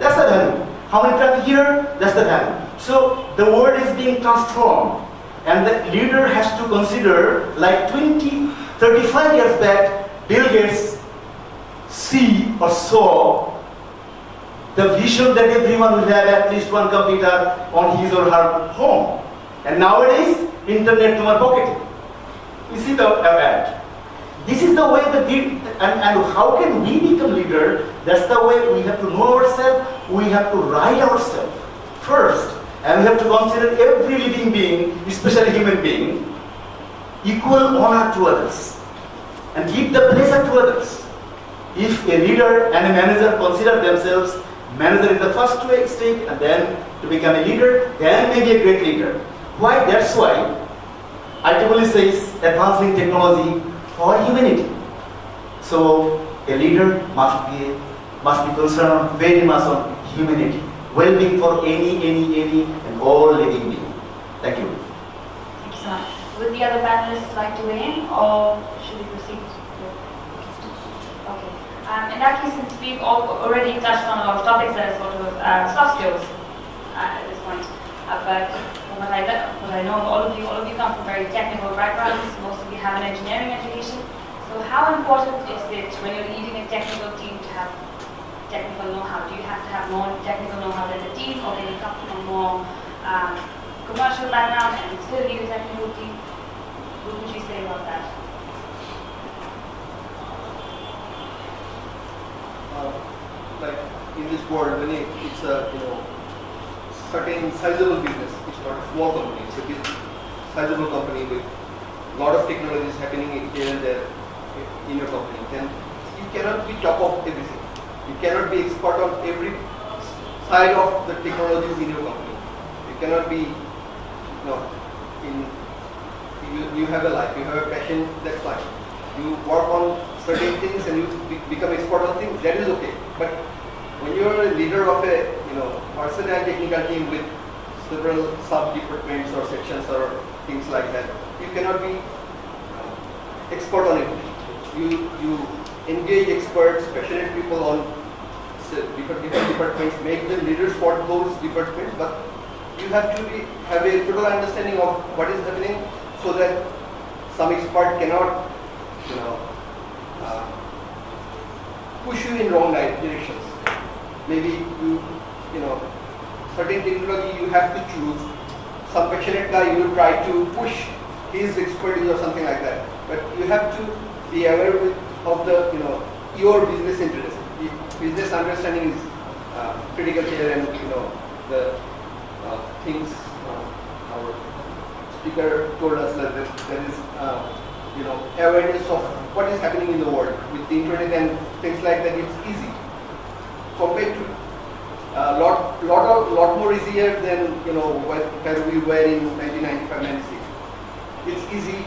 That's the value. How many traffic here? That's the value. So the word is being transformed, and the leader has to consider, like 35 years back, Bill Gates saw the vision that everyone will have at least one computer on his or her home. And nowadays, internet to my pocket. You see the ad. This is the way and how can we become leader? That's the way we have to know ourselves, we have to write ourselves first, and we have to consider every living being, especially human being, equal honor to others, and give the pleasure to others. If a leader and a manager consider themselves manager in the first stage, and then to become a leader, then maybe a great leader. Why? That's why IEEE says advancing technology for humanity. So a leader must be concerned very much on humanity, well-being for any and all living being. Thank you. Thank you so much. Would the other panelists like to weigh in, or should we proceed? Okay. In that case, since we've already touched on a lot of topics that are sort of soft skills at this point, but from what I know, all of you come from very technical backgrounds. Most of you have an engineering education. So how important is it when you're leading a technical team to have technical know-how? Do you have to have more technical know-how than the team, or can you come from a more commercial background and still lead a technical team? What would you say about that? Like in this world, when it's a certain sizable business, it's not a small company, it's a sizable company with a lot of technologies happening here and there in your company, then you cannot be top of everything. You cannot be expert on every side of the technologies in your company. You cannot be, you have a life, you have a passion, that's fine. You work on certain things and you become expert on things, that is okay. But when you are a leader of a versatile technical team with several sub-departments or sections or things like that, you cannot be expert on it. You engage experts, passionate people on different departments, make them leaders for those departments, but you have to have a total understanding of what is happening so that some expert cannot push you in wrong directions. Maybe certain technology you have to choose. Some passionate guy you will try to push his expertise or something like that. But you have to be aware of the your business interest. Business understanding is critical here, and the things our speaker told us that there is awareness of what is happening in the world with the internet and things like that. It's easy compared to lot more easier than where we were in 1995-96. It's easy.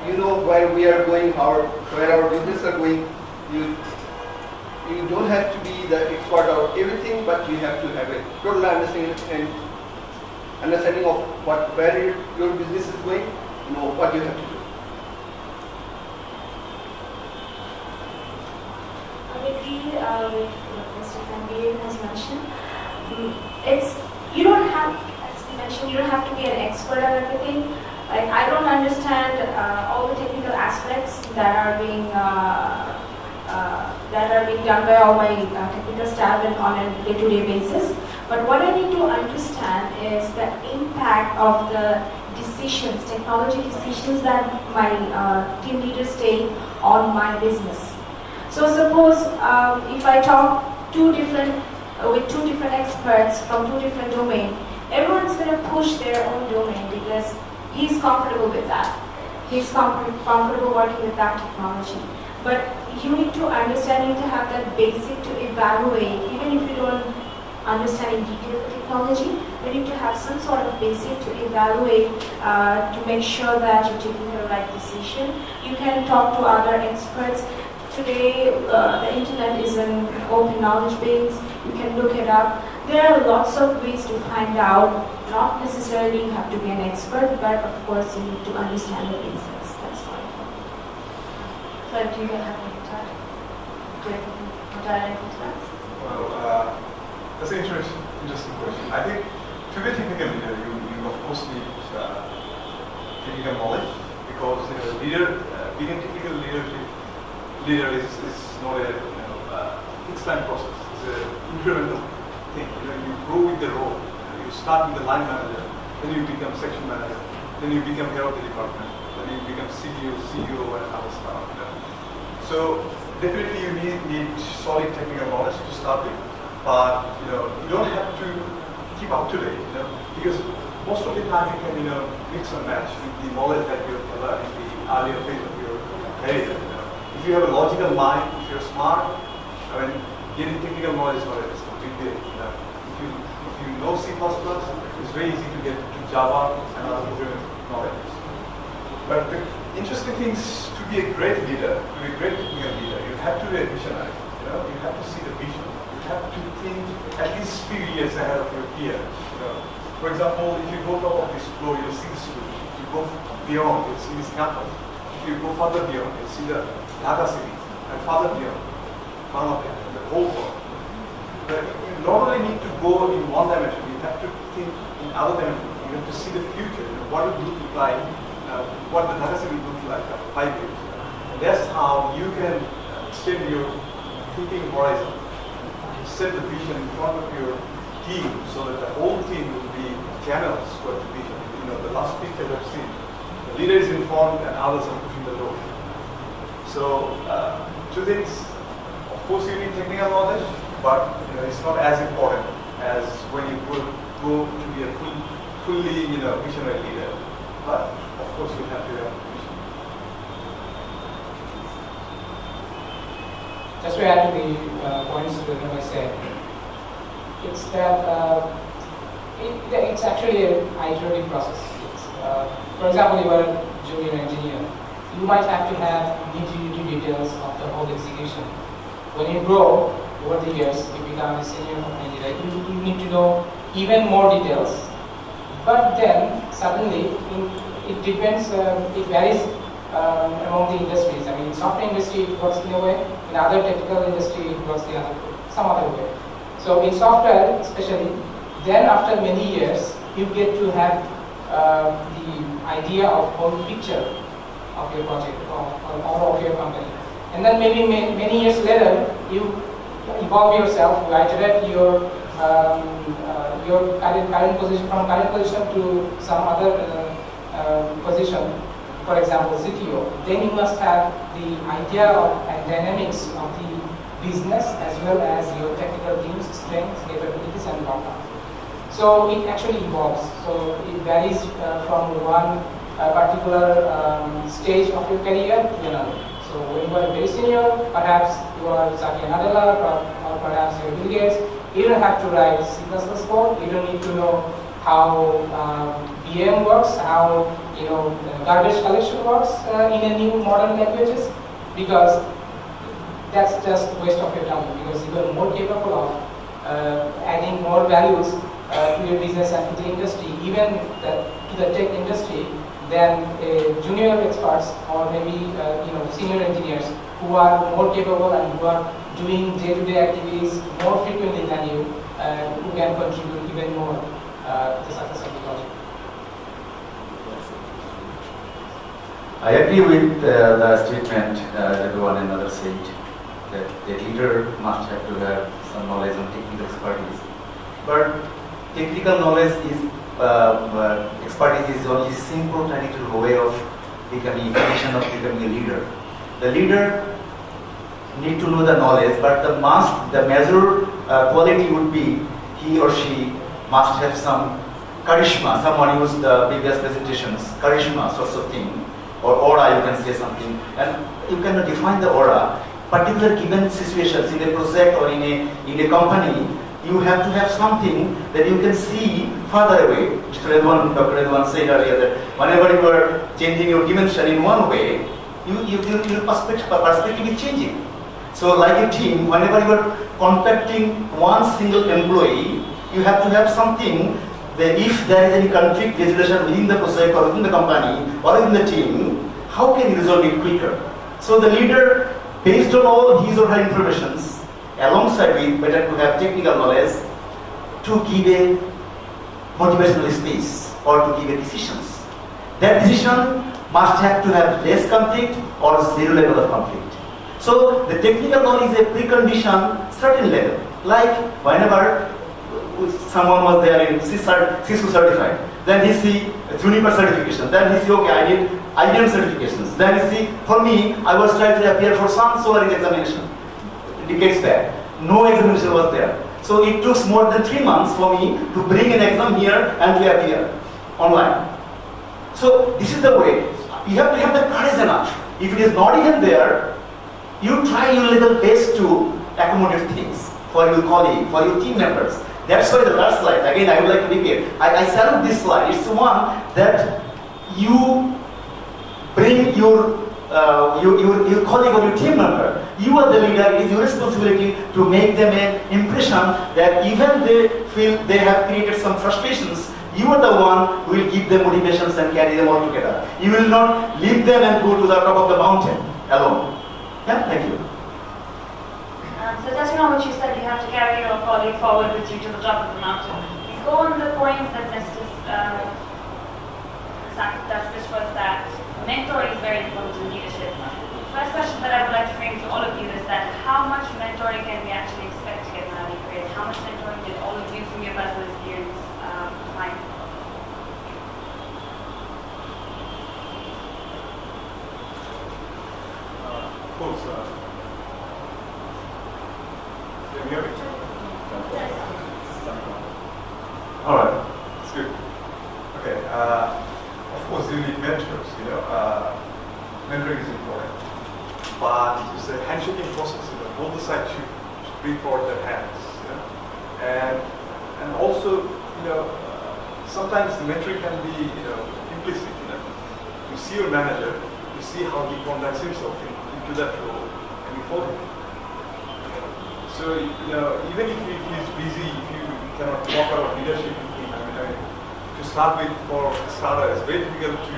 You know where we are going, where our business are going. You don't have to be the expert of everything, but you have to have a total understanding of where your business is going. What you have to do. I agree with what Mr. Tanvir has mentioned. You don't have, as we mentioned, you don't have to be an expert at everything. Like, I don't understand all the technical aspects that are being done by all my technical staff and on a day-to-day basis. But what I need to understand is the impact of the decisions, technology decisions that my team leaders take on my business. So suppose if I talk with two different experts from two different domains, everyone's going to push their own domain because he's comfortable with that. He's comfortable working with that technology. But you need to understand, you need to have that basic to evaluate, even if you don't understand in detail the technology, you need to have some sort of basic to evaluate to make sure that you're taking the right decision. You can talk to other experts. Today, the internet is an open knowledge base. You can look it up. There are lots of ways to find out. Not necessarily you have to be an expert, but of course you need to understand the basics. That's fine. So do you have any time? Do you want to add anything to that? Well, that's an interesting question. I think to be a technical leader, you of course need technical knowledge, because being a technical leader is not a fixed time process. It's an incremental thing. You grow with the role. You start with the line manager, then you become section manager, then you become head of the department, then you become CEO, and other stuff. So definitely you need solid technical knowledge to start with, but you don't have to keep up to date, because most of the time you can mix and match with the knowledge that you have learned in the earlier phase of your career. If you have a logical mind, if you're smart, getting technical knowledge is not a big deal. If you know C++, it's very easy to get to Java and other programming knowledge. But the interesting thing is, to be a great leader, to be a great technical leader, you have to be a visionary. You have to see the vision. You have to think at least few years ahead of your peers. For example, if you go top of this floor, you'll see the school. If you go beyond, you'll see this campus. If you go further beyond, you'll see the data city, and further beyond, Bangladesh, the whole world. But you not only need to go in one dimension, you have to think in other dimensions. You have to see the future, what it will look like, what the data city will look like after 5 years. And that's how you can extend your thinking horizon, set the vision in front of your team, so that the whole team will be channels for the vision. The last picture I've seen, the leader is informed and others are pushing the load. So, two things. Of course, you need technical knowledge, but it's not as important as when you go to be a fully visionary leader. But of course, you have to have vision. Just to add to the points that I said, it's that it's actually an iterative process. For example, you are a junior engineer. You might have to have nitty-gritty details of the whole execution. When you grow over the years, you become a senior engineer. You need to know even more details. But then suddenly, it depends. It varies among the industries. In software industry it works in a way. In other technical industry it works some other way. So in software, especially, then after many years, you get to have the idea of whole picture of your project or of your company. And then maybe many years later, you evolve yourself, you iterate your current position, from current position to some other position, for example, CTO. Then you must have the idea of and dynamics of the business as well as your technical team's strengths, capabilities, and whatnot. So it actually evolves. So it varies from one particular stage of your career to another. So when you are very senior, perhaps you are Satya Nadella or perhaps you are Bill Gates, you don't have to write C++ code. You don't need to know how VM works, how garbage collection works in a new modern languages, because that's just waste of your time, because you are more capable of adding more values to your business and to the industry, even to the tech industry, than junior experts or maybe senior engineers who are more capable and who are doing day-to-day activities more frequently than you, who can contribute even more to the success of the project. I agree with the statement that one another said, that the leader must have to have some knowledge on technical expertise. But technical knowledge is, expertise is only simple tiny little way of becoming, condition of becoming a leader. The leader need to know the knowledge, but the major quality would be he or she must have some charisma. Someone used the previous presentations, charisma sorts of thing, or aura, you can say something, and you can define the aura. Particular given situations in a project or in a company, you have to have something that you can see further away. Dr. Redwan said earlier that whenever you are changing your dimension in one way, your perspective is changing. So like a team, whenever you are contacting one single employee, you have to have something that if there is any conflict resolution within the project or within the company or within the team, how can you resolve it quicker? So the leader, based on all his or her informations, alongside with better to have technical knowledge to give a motivational space or to give a decisions. That decision must have to have less conflict or zero level of conflict. So the technical knowledge is a precondition, certain level. Like whenever someone was there in Cisco certified, then he see Juniper certification, then he see, okay, I need IBM certifications. Then he see, for me, I was trying to appear for some Solaris examination decades back. No examination was there. So it took more than 3 months for me to bring an exam here and to appear online. So this is the way. You have to have the courage enough. If it is not even there, you try your little best to accommodate things for your colleague, for your team members. That's why the last slide, again I would like to repeat. I salute this slide. It's the one that you bring your colleague or your team member. You are the leader. It is your responsibility to make them an impression that even they feel they have created some frustrations, you are the one who will give them motivations and carry them all together. You will not leave them and go to the top of the mountain alone. Yeah, thank you. So touching on what you said, you have to carry your colleague forward with you to the top of the mountain. You go on the point that Mr. Touched was that mentoring is very important in leadership. The first question that I would like to frame to all of you is that how much mentoring can we actually expect to get in early careers? How much mentoring did all of you from your personal experience find? Of course. Can you hear me? All right, that's good. Okay. Of course, you need mentors. Mentoring is important, but it's a handshaking process. Both the sides should bring forward their hands. And also, sometimes the mentoring can be, implicit. You see your manager, you see how he conducts himself into that role, and you follow him. So, even if he's busy, if you cannot talk about leadership with him, to start with, for a starter, it's very difficult to,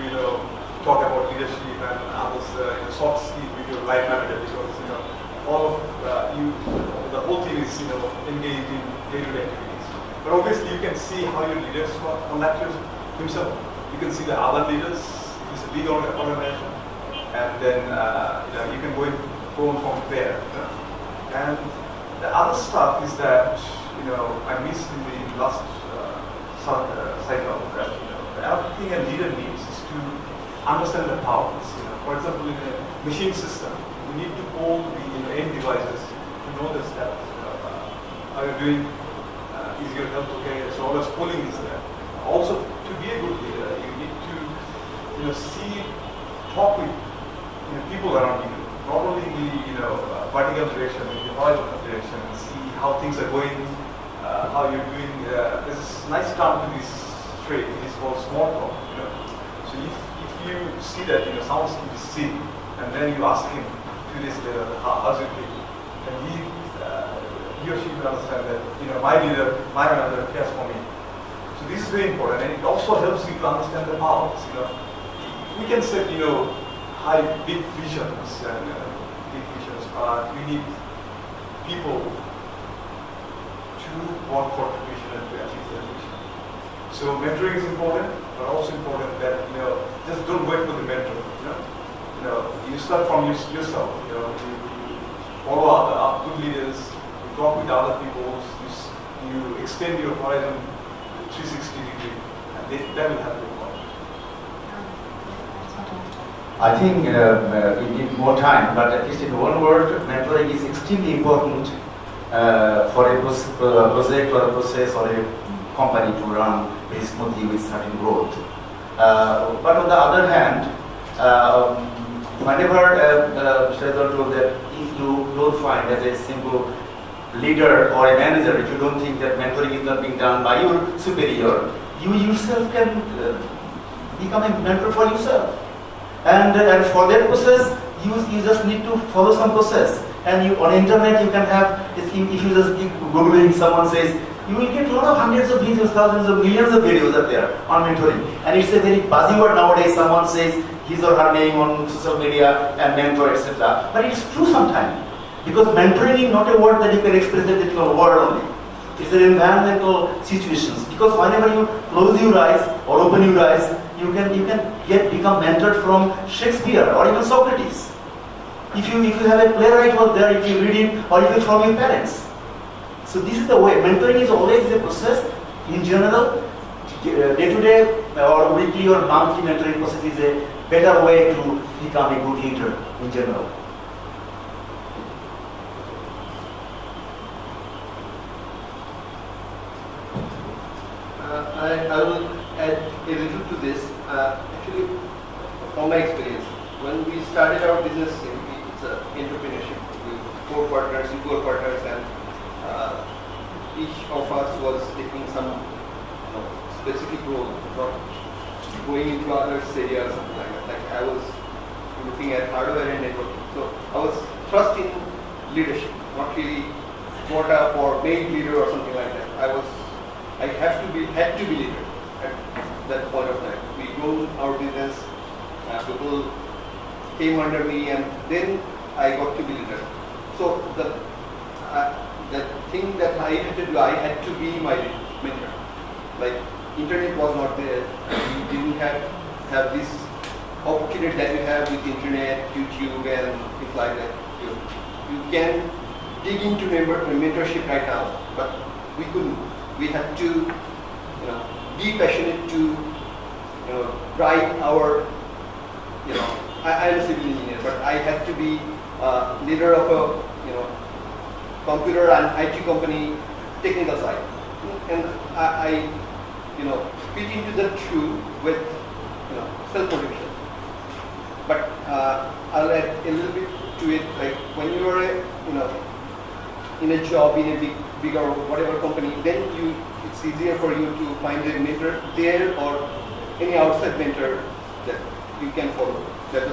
talk about leadership and others, soft skills with your line manager, because, all of the whole team is, engaged in day-to-day activities. But obviously, you can see how your leaders conduct himself. You can see the other leaders. It's a big organization, and then you can go on from there. And the other stuff is that I missed in the last cycle that the other thing a leader needs is to understand the powers. For example, in a machine system, you need to hold the end devices to know the status. How you're doing? Is your health okay? So always polling is there. Also, to be a good leader, you need to talk with people around you. Not only in the vertical direction, in the horizontal direction, and see how things are going, how you're doing. There's a nice term to this trait. It is called small talk. So if you see that someone's sick, and then you ask him 2 days later, how's it going? And he or she will understand that my leader, my manager cares for me. So this is very important, and it also helps you to understand the powers. We can set big visions and but we need people to want contribution and to achieve their vision. So mentoring is important, but also important that just don't wait for the mentor. you start from yourself. You follow other good leaders, you talk with other people, you extend your horizon 360 degree, and that will help you a lot. I think we need more time, but at least in one word, mentoring is extremely important for a project or a process or a company to run very smoothly with certain growth. But on the other hand, whenever Shredar told that if you don't find as a simple leader or a manager, if you don't think that mentoring is not being done by your superior, you yourself can become a mentor for yourself. And for that process, you just need to follow some process. And on internet you can have, if you just keep Googling, someone says, you will get a lot of hundreds of videos, thousands of millions of videos are there on mentoring. And it's a very buzzword nowadays. Someone says his or her name on social media and mentor, etc. But it's true sometimes. Because mentoring is not a word that you can express it in a word only. It's an environmental situations. Because whenever you close your eyes or open your eyes, you can become mentored from Shakespeare or even Socrates. If you have a playwright out there, if you read it, or if you from your parents. So this is the way. Mentoring is always a process. In general, day-to-day or weekly or monthly mentoring process is a better way to become a good leader in general. I will add a little to this. Actually, from my experience, when we started our business, it's an entrepreneurship with 4 partners, equal partners, and each of us was taking some specific role, not going into other areas, something like that. Like I was looking at hardware and networking. So I was thrust in leadership, not really brought up or made leader or something like that. I had to be leader at that point of time. We grew our business, people came under me, and then I got to be leader. So the thing that I had to do, I had to be my mentor. Like internet was not there. We didn't have this opportunity that you have with internet, YouTube, and things like that. You can dig into mentorship right now, but we couldn't. We had to, be passionate to, drive our, I'm a civil engineer, but I had to be leader of a, computer and IT company technical side, and I fit into the truth with, self-motivation. But I'll add a little bit to it. Like when you are, in a job in a bigger whatever company, then it's easier for you to find a mentor there or any outside mentor that you can follow. That is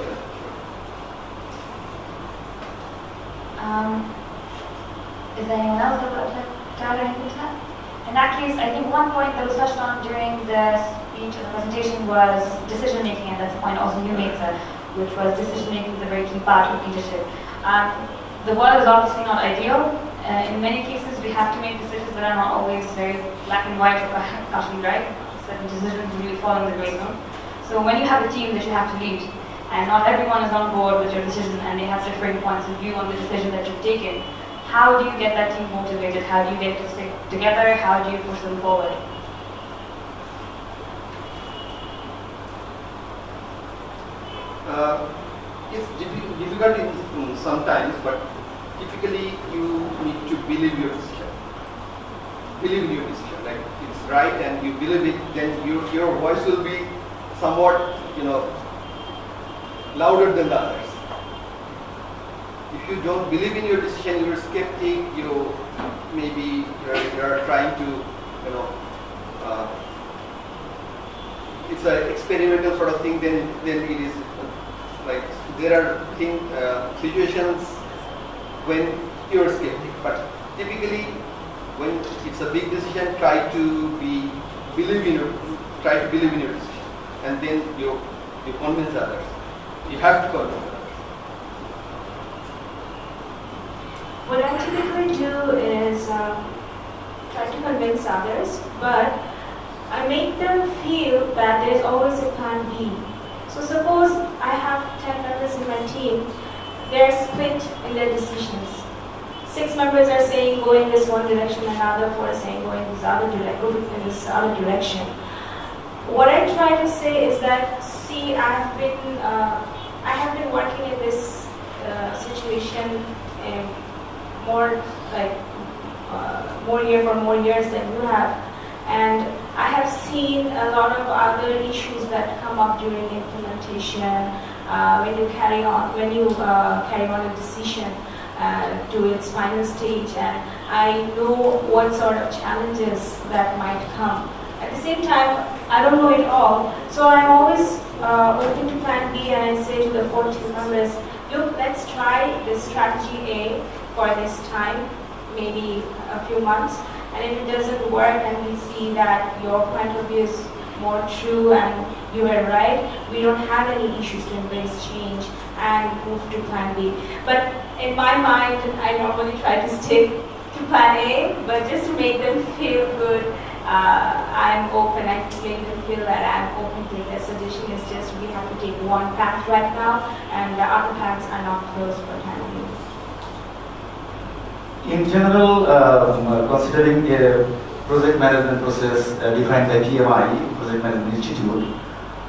Is there anyone else that would like to add anything to that? In that case, I think one point that was touched on during the speech or the presentation was decision making, and that's a point also you made, sir, which was decision making is a very key part of leadership. The world is obviously not ideal. In many cases, we have to make decisions that are not always very black and white or partially right. Certain decisions really fall in the gray zone. So when you have a team that you have to lead, and not everyone is on board with your decision, and they have different points of view on the decision that you've taken, how do you get that team motivated? How do you get to stick together? How do you push them forward? It's difficult sometimes, but typically you need to believe your decision. Believe in your decision, like it's right and you believe it, then your voice will be somewhat, louder than the others. If you don't believe in your decision, you're skeptic, maybe you're trying to, it's an experimental sort of thing, then it is like there are situations when you're skeptic, but typically when it's a big decision, try to believe in your decision, and then you convince others. You have to convince others. What I typically do is try to convince others, but I make them feel that there's always a plan B. So suppose I have 10 members members in my team, they're split in their decisions. 6 members are saying go in this one direction, and other 4 are saying go in this other direction. What I try to say is that, see, I have been working in this situation more years than you have, and I have seen a lot of other issues that come up during implementation when you carry on a decision to its final stage, and I know what sort of challenges that might come. At the same time, I don't know it all, so I'm always open to plan B, and I say to the 14 members, look, let's try this strategy A for this time, maybe a few months, and if it doesn't work and we see that your point of view is more true and you were right, we don't have any issues to embrace change and move to plan B. But in my mind, I normally try to stick to plan A, but just to make them feel good, I'm open. I make them feel that I'm open to their suggestion. Is just we have to take one path right now, and the other paths are not closed for time being. In general, considering a project management process defined by PMI, Project Management Institute,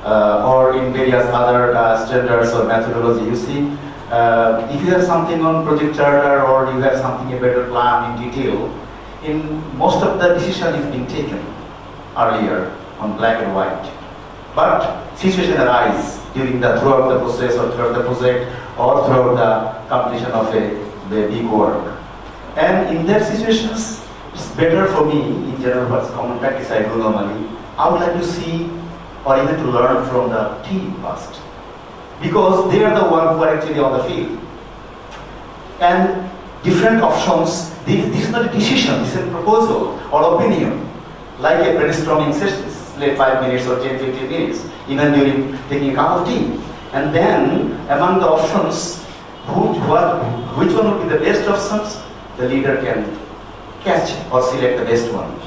or in various other standards or methodology, you see, if you have something on project charter or you have something a better plan in detail, in most of the decision is being taken earlier on black and white. But situation arise throughout the process or throughout the project or throughout the completion of the big work. And in that situations, it's better for me, in general, what's common practice I do normally, I would like to see or even to learn from the team first. Because they are the ones who are actually on the field. And different options, this is not a decision, this is a proposal or opinion, like a brainstorming session, like 5 minutes or 10, 15 minutes, even during taking a cup of tea. And then, among the options, which one would be the best options, the leader can catch or select the best one.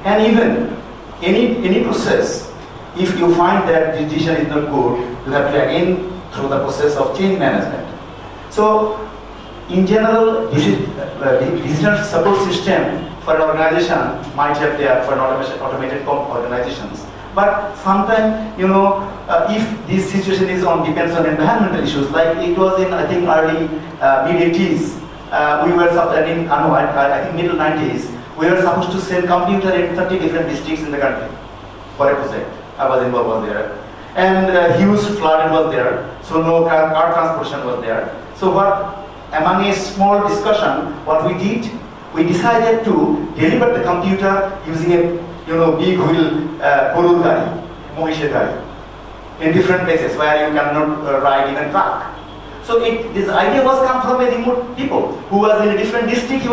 And even any process, if you find that the decision is not good, you have to again through the process of change management. So, in general, decision support system for an organization might have there for automated organizations. But sometimes, if this situation is depends on environmental issues, like it was in, I think, early mid-80s, we were, I think middle 90s, we were supposed to send computer in 30 different districts in the country for a project. I was involved there. And huge flood was there, so no car transportation was there. So among a small discussion, what we did, we decided to deliver the computer using a big wheel Porul gari, Mohishe gari, in different places where you cannot ride even truck. So this idea was come from a remote people who was in a different district.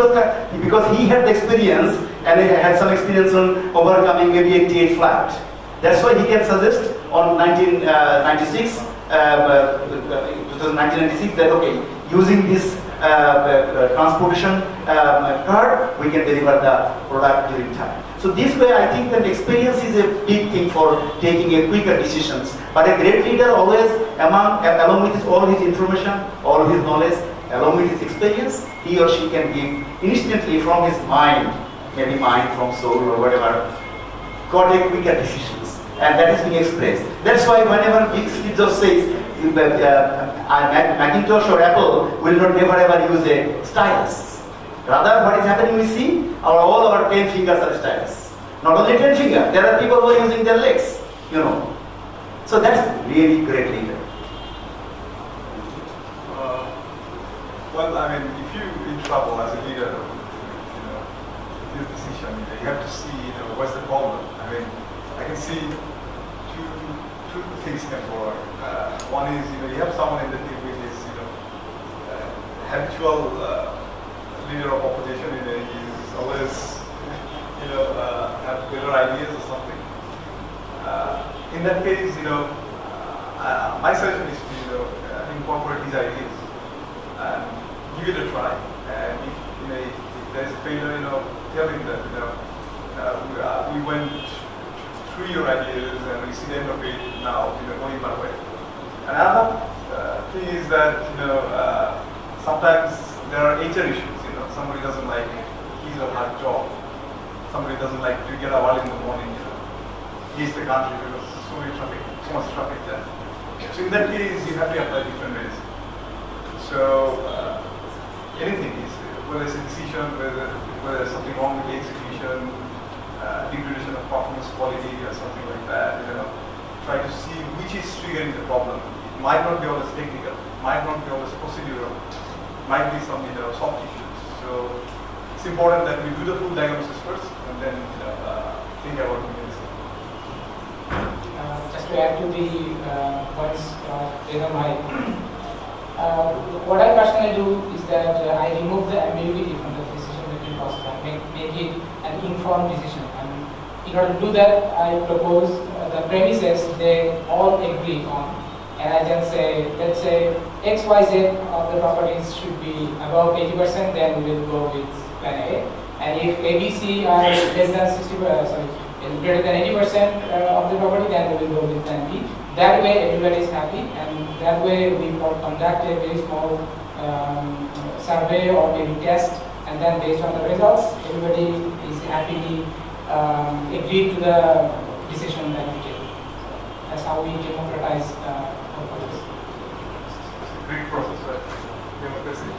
Because he had the experience and he had some experience on overcoming maybe 88 flood. That's why he can suggest on 1996 that okay, using this transportation card, we can deliver the product during time. So this way, I think that experience is a big thing for taking a quicker decisions. But a great leader always, along with all his information, all his knowledge, along with his experience, he or she can give instantly from his mind, maybe mind from soul or whatever, got a quicker decisions. And that is being expressed. That's why whenever Steve Jobs says, Macintosh or Apple will not never ever use a stylus. Rather, what is happening, we see, all our 10 fingers are stylus. Not only 10 fingers, there are people who are using their legs, So that's really great leader. Well, I mean, if you're in trouble as a leader, this decision, you have to see, what's the problem. I mean, I can see two things can work. One is, you have someone in the team which is, habitual leader of opposition. He's always, have better ideas or something. In that case, my suggestion is to, incorporate these ideas and give it a try. And if there is a failure, tell him that, we went through your ideas and we see the end of it now, going my way. And I have thing is that, sometimes there are HR issues, somebody doesn't like his or her job. Somebody doesn't like to get up early in the morning, leaves the country because so much traffic there. So in that case, you have to apply different ways. So anything is, whether it's a decision, whether there's something wrong with the execution, degradation of performance quality or something like that, try to see which is triggering the problem. It might not be always technical, might not be always procedural, might be some soft issues. So it's important that we do the full diagnosis first and then think about it. Just to add to the points what I personally do is that I remove the ambiguity from the decision-making process and make it an informed decision. And in order to do that, I propose the premises they all agree on, and I then say, let's say X, Y, Z of the properties should be above 80%, then we will go with plan A. And if A, B, C are less than greater than 80% of the property, then we will go with plan B. That way everybody is happy, and that way we conduct a very small survey or maybe test, and then based on the results, everybody is happily agreed to the decision that we take. That's how we democratize our process. Great process, right? Democracy.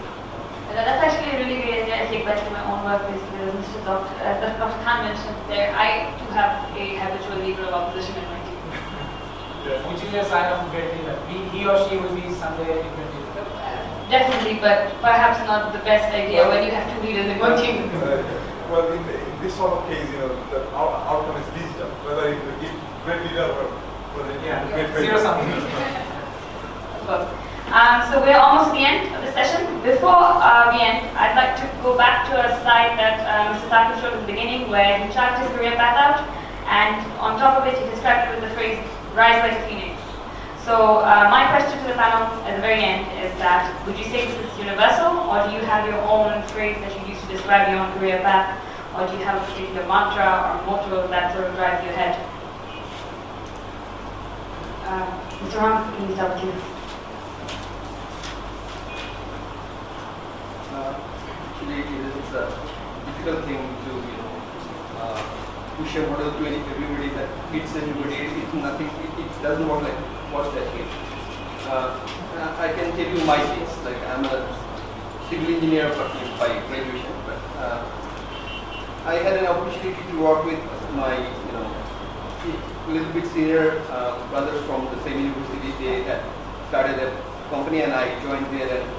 That's actually a really great idea. I take back to my own work basically, as Dr. Khan mentioned there. I do have a habitual leader of opposition in my team. Which is a sign of great leader. He or she will be someday a great leader. Definitely, but perhaps not the best idea when you have two leaders in one team. Well, in this sort of case, the outcome is digital. Whether it's a great leader or whether it's a great failure. Zero something. So we're almost at the end of the session. Before we end, I'd like to go back to a slide that Mr. Thakur showed at the beginning, where he charted his career path out, and on top of it, he described it with the phrase, rise like a phoenix. So my question to the panel at the very end is that, would you say this is universal, or do you have your own phrase that you use to describe your own career path, or do you have a particular mantra or motto that sort of drives your head? Mr. Ram, please start with you. Actually, it's a difficult thing to push a model to everybody that fits everybody. It's nothing. It doesn't work like what's that way. I can tell you my case. Like I'm a civil engineer by graduation, but I had an opportunity to work with my little bit senior brothers from the same university. They had started a company, and I joined there, and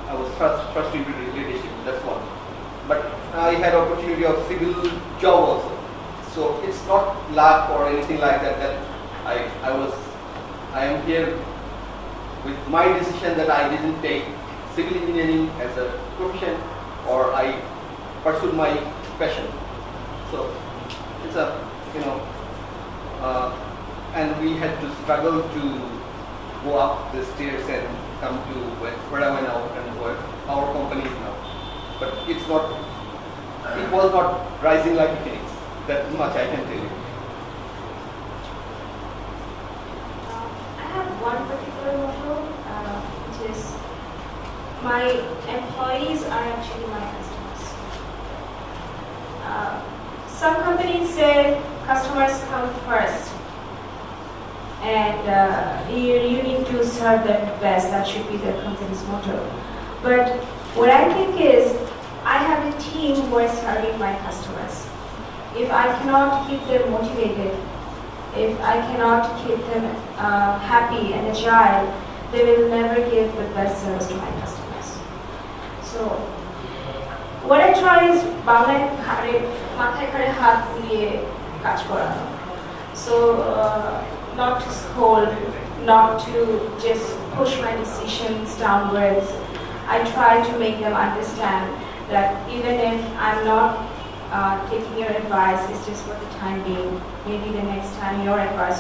I was thrust into leadership. That's one. But I had opportunity of civil job also. So it's not luck or anything like that. That I am here with my decision that I didn't take civil engineering as a profession, or I pursued my passion. So it's a and we had to struggle to go up the stairs and come to where I am now and where our company is now. But it was not rising like a phoenix. That much I can tell you. I have one particular motto, which is my employees are actually my customers. Some companies say customers come first, and you need to serve them best. That should be the company's motto. But what I think is, I have a team who are serving my customers. If I cannot keep them motivated, if I cannot keep them happy and agile, they will never give the best service to my customers. So, what I try is মাথায় ঘাড়ে হাত বুলিয়ে কাজ করানো. So, not to scold, not to just push my decisions downwards. I try to make them understand that even if I'm not taking your advice, it's just for the time being. Maybe the next time your advice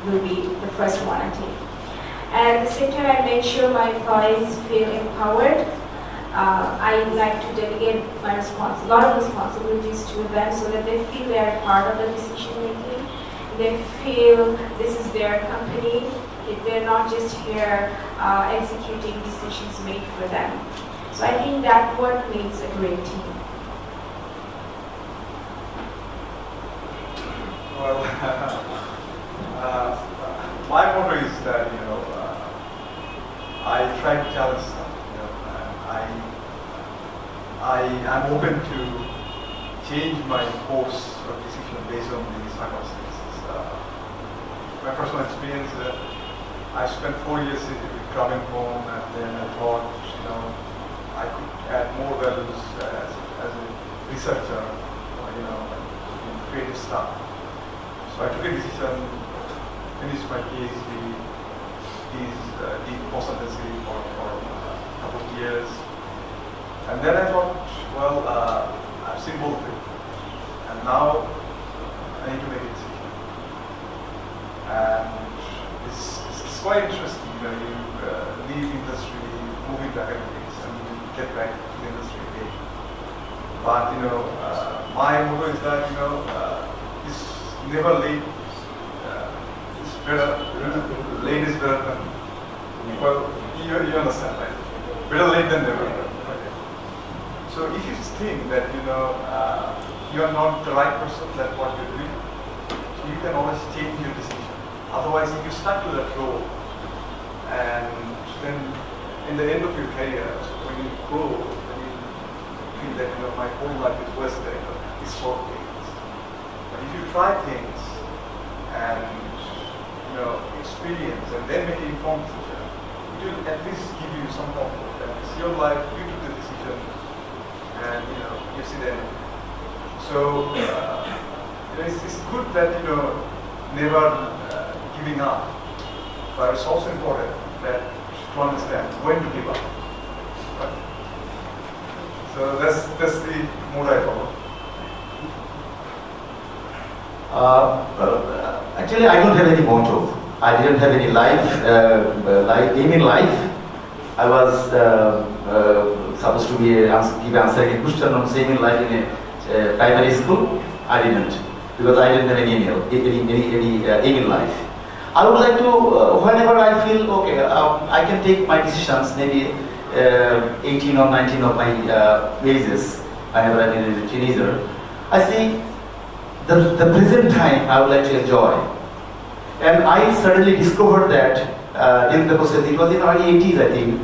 will be the first one I take. And at the same time, I make sure my employees feel empowered. I like to delegate a lot of responsibilities to them so that they feel they are part of the decision making. They feel this is their company They're not just here executing decisions made for them. So I think that what makes a great team. Well, my motto is that, I try to challenge stuff. I am open to change my course of decision based on the circumstances. My personal experience, I spent 4 years coming home, and then I thought, I could add more values as a researcher, in creative stuff. So I took a decision, finished my PhD, deep consultancy for a couple of years. And then I thought, well, I've seen both of it. And now I need to make a decision. And it's quite interesting, you leave industry, move into academics, and you get back to the industry again. But, my motto is that, it's never late. It's better, late is better than, well, you understand, right? Better late than never. So if you think that, you are not the right person, that's what you're doing, you can always change your decision. Otherwise, if you stuck to that role, and then in the end of your career, when you grow, then you feel that, my whole life is wasted, it's short things. But if you try things and, experience and then make an informed decision, it will at least give you some comfort that it's your life, you took the decision, and you see them. So it's good that never giving up, but it's also important that to understand when to give up. Right? So that's the mode I follow. Actually, I don't have any motto. I didn't have any aim in life. I was supposed to give answering a question on aim in life in a primary school. I didn't, because I didn't have any aim in life. I would like to, whenever I feel okay, I can take my decisions. Maybe 18 or 19 of my ages. Whenever I'm a teenager, I see the present time I would like to enjoy. And I suddenly discovered that in the process, it was in early 80s, I think,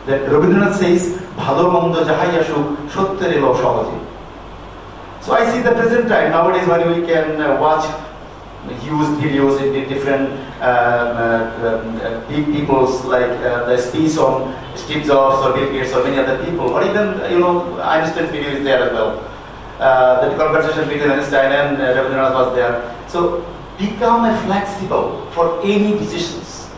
that Rabindranath says, "Bhalo mondo jahai ashuk, sotyer elo sahoje." So I see the present time nowadays when we can watch huge videos in different big people's, like the speech on Steve Jobs or Bill Gates or many other people, or even Einstein's video is there as well. The conversation between Einstein and Rabindranath was there. So become flexible for any decisions.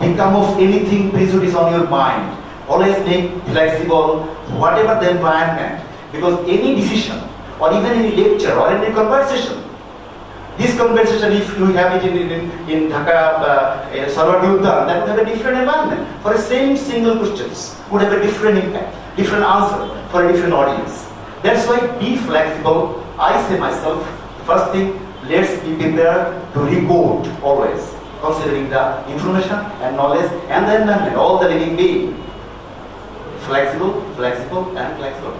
Become of anything prejudice on your mind. Always make flexible, whatever the environment. Because any decision, or even any lecture, or any conversation, this conversation, if you have it in Dhaka, Sarvati Uddhan, that would have a different environment. For the same single questions, would have a different impact, different answer for a different audience. That's why be flexible. I say myself, first thing, let's be prepared to recode always, considering the information and knowledge and the environment, all the living being. Flexible, and flexible.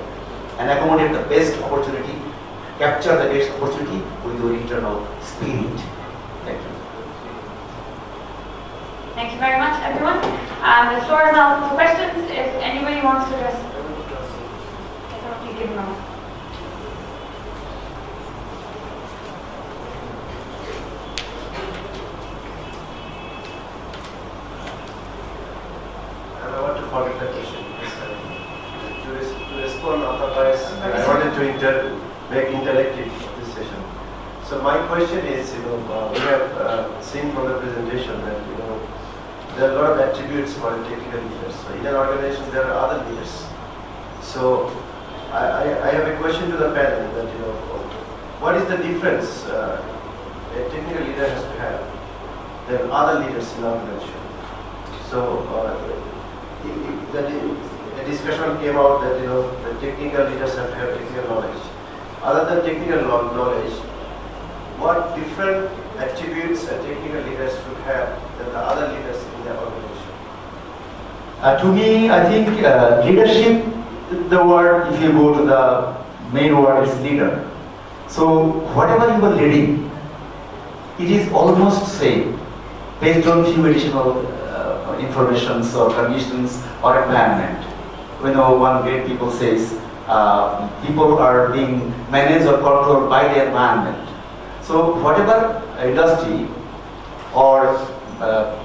And accommodate the best opportunity, capture the best opportunity with your internal spirit. Thank you. Thank you very much, everyone. The floor is now open for questions. If anybody wants to address, please give them a moment. I want to forget the question. To respond, otherwise I wanted to make interactive this session. So my question is, we have seen from the presentation that there are a lot of attributes for technical leaders. So in an organization there are other leaders. So I have a question to the panel that what is the difference a technical leader has to have than other leaders in our organization? So a discussion came out that the technical leaders have to have technical knowledge. Other than technical knowledge, what different attributes a technical leader should have than the other leaders in their organization? To me, I think leadership, the word, if you go to the main word, is leader. So whatever you are leading, it is almost same based on few additional informations or conditions or environment. We know one great people says, people are being managed or controlled by the environment. So whatever industry or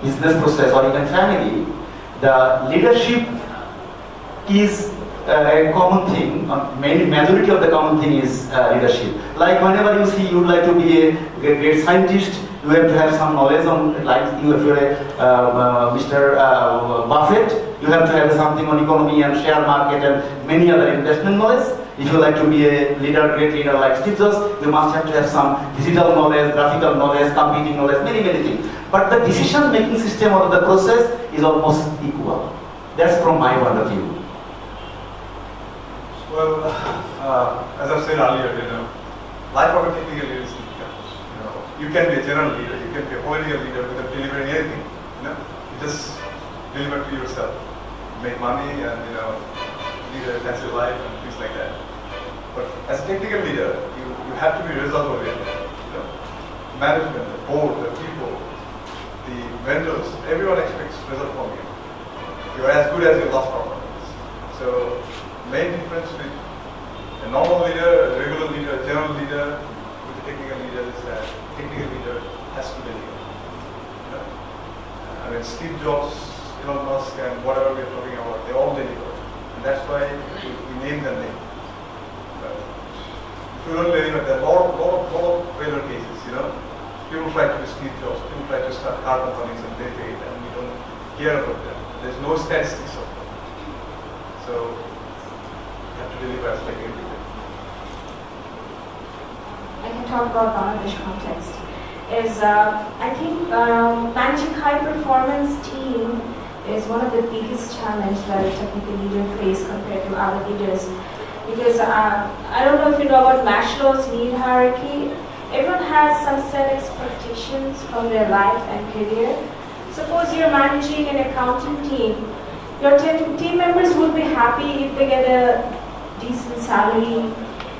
business process or even family, the leadership is a common thing. Majority of the common thing is leadership. Like whenever you see you would like to be a great scientist, you have to have some knowledge on, like you if you're a Mr. Buffett, you have to have something on economy and share market and many other investment knowledge. If you like to be a leader, great leader like Steve Jobs, you must have to have some digital knowledge, graphical knowledge, computing knowledge, many things. But the decision-making system of the process is almost equal. That's from my point of view. Well, as I've said earlier, life of a technical leader is difficult. You can be a general leader, you can be a political leader without delivering anything. You just deliver to yourself, make money, and lead a fancy life and things like that. But as a technical leader, you have to be result oriented. Management, the board, the people, the vendors, everyone expects result from you. You're as good as your last performance. So, main difference with a normal leader, a regular leader, a general leader, with a technical leader is that technical leader has to deliver. I mean, Steve Jobs, Elon Musk, and whatever we're talking about, they all deliver. And that's why we name them name. If you don't deliver, there are a lot of failure cases, People try to be Steve Jobs, people try to start car companies and they fail, and we don't hear about them. There's no statistics of them. So, you have to deliver as like everything. I can talk about Bangladesh context. I think managing high performance team is one of the biggest challenges that a technical leader face compared to other leaders. Because I don't know if you know about Maslow's need hierarchy. Everyone has some set expectations from their life and career. Suppose you're managing an accounting team. Your team members would be happy if they get a decent salary,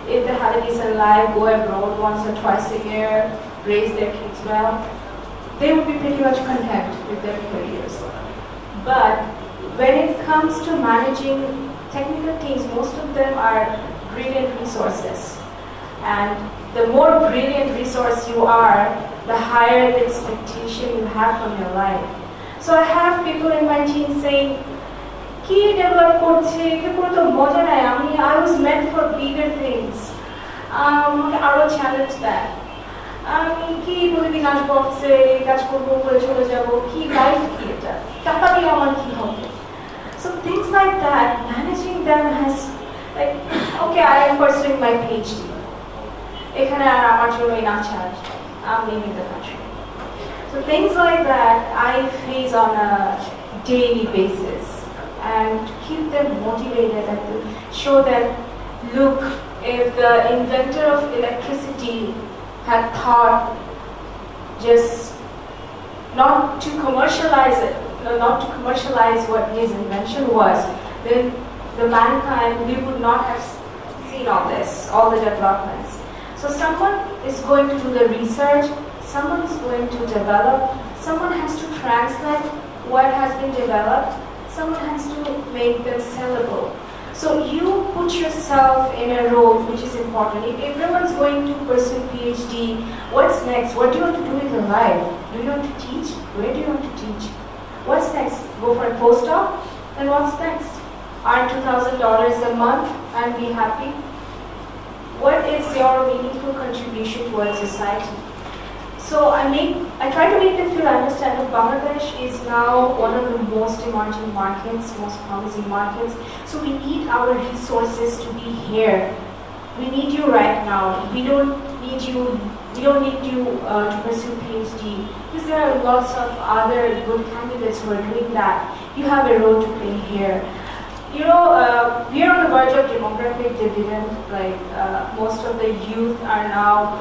if they have a decent life, go abroad once or twice a year, raise their kids well. They would be pretty much content with their careers. But when it comes to managing technical teams, most of them are brilliant resources. And the more brilliant resource you are, the higher the expectation you have from your life. So I have people in my team saying, "Ki develop korche, ki puro to moja nai, I was meant for bigger things. Aro challenge that. Ki bole bin ashbo office, kaj korbo bole chole jabo, ki life ki eta, taka diye amar ki hobe." So things like that, managing them has, like, okay, I am pursuing my PhD. Ekhane ar amar jonno enough challenge. I'm leaving the country. So things like that I face on a daily basis, and to keep them motivated and to show that, look, if the inventor of electricity had thought just not to commercialize it, not to commercialize what his invention was, then the mankind, we would not have seen all this, all the developments. So someone is going to do the research, someone is going to develop, someone has to translate what has been developed, someone has to make them sellable. So you put yourself in a role which is important. If everyone's going to pursue PhD, what's next? What do you want to do with your life? Do you want to teach? Where do you want to teach? What's next? Go for a postdoc? Then what's next? Earn $2,000 a month and be happy? What is your meaningful contribution towards society? So I try to make them feel understand that Bangladesh is now one of the most emerging markets, most promising markets. So we need our resources to be here. We need you right now. We don't need you to pursue PhD, because there are lots of other good candidates who are doing that. You have a role to play here. You know, we are on the verge of demographic dividend. Like most of the youth are now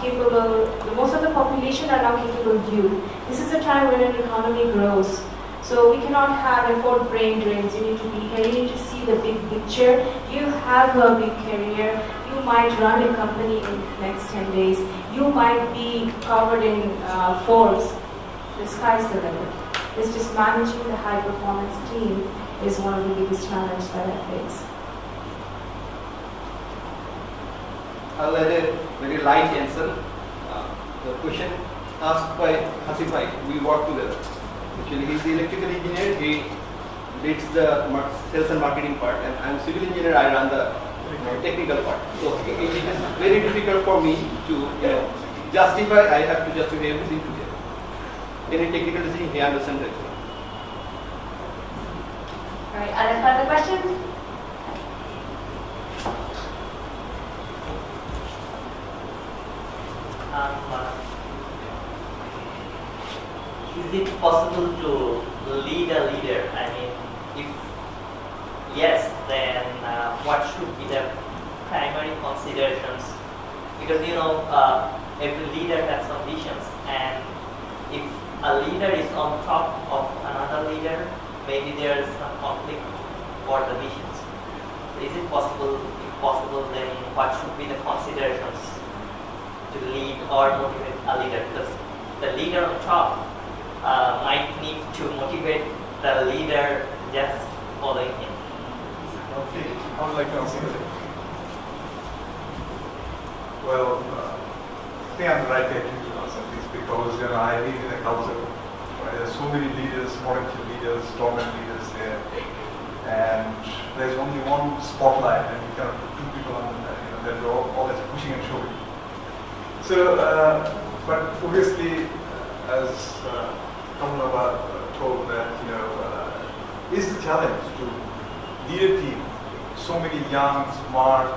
capable. Most of the population are now capable youth. This is a time when an economy grows. So we cannot afford brain drains. You need to be here. You need to see the big picture. You have a big career. You might run a company in the next 10 days. You might be covered in Forbes. The sky's the limit. It's just managing the high performance team is one of the biggest challenges that I face. I'll add a very light answer. The question asked by Hasifai, we work together. Actually, he's the electrical engineer, he leads the sales and marketing part, and I'm civil engineer, I run the technical part. So it is very difficult for me to justify, I have to justify everything together. Any technical decision, he understands it. All right, are there further questions? Is it possible to lead a leader? I mean, if yes, then what should be the primary considerations? Because every leader has some visions, and if a leader is on top of another leader, maybe there is some conflict for the visions. So is it possible? If possible, then what should be the considerations to lead or motivate a leader? Because the leader on top might need to motivate the leader just following him. Okay, I would like to answer that. Well, I think I'm the right guy to answer this because I live in a culture where there are so many leaders, potential leaders, dormant leaders there, and there's only one spotlight, and you cannot put two people on that. They're always pushing and shoving. So, but obviously, as Kamala told that, is the challenge to lead a team. So many young, smart,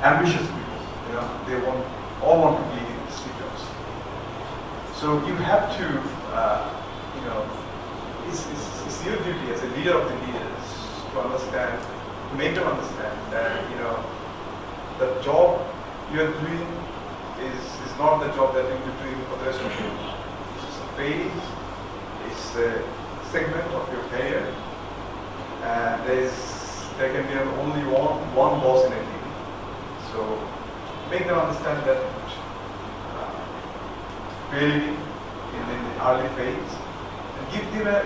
ambitious people. They all want to be speakers. So you have to, it's your duty as a leader of the leaders to understand, to make them understand that the job you're doing is not the job that you'll be doing for the rest of your life. It's a phase. It's a segment of your career, and there can be only one boss in a team. So make them understand that really in the early phase, and give them a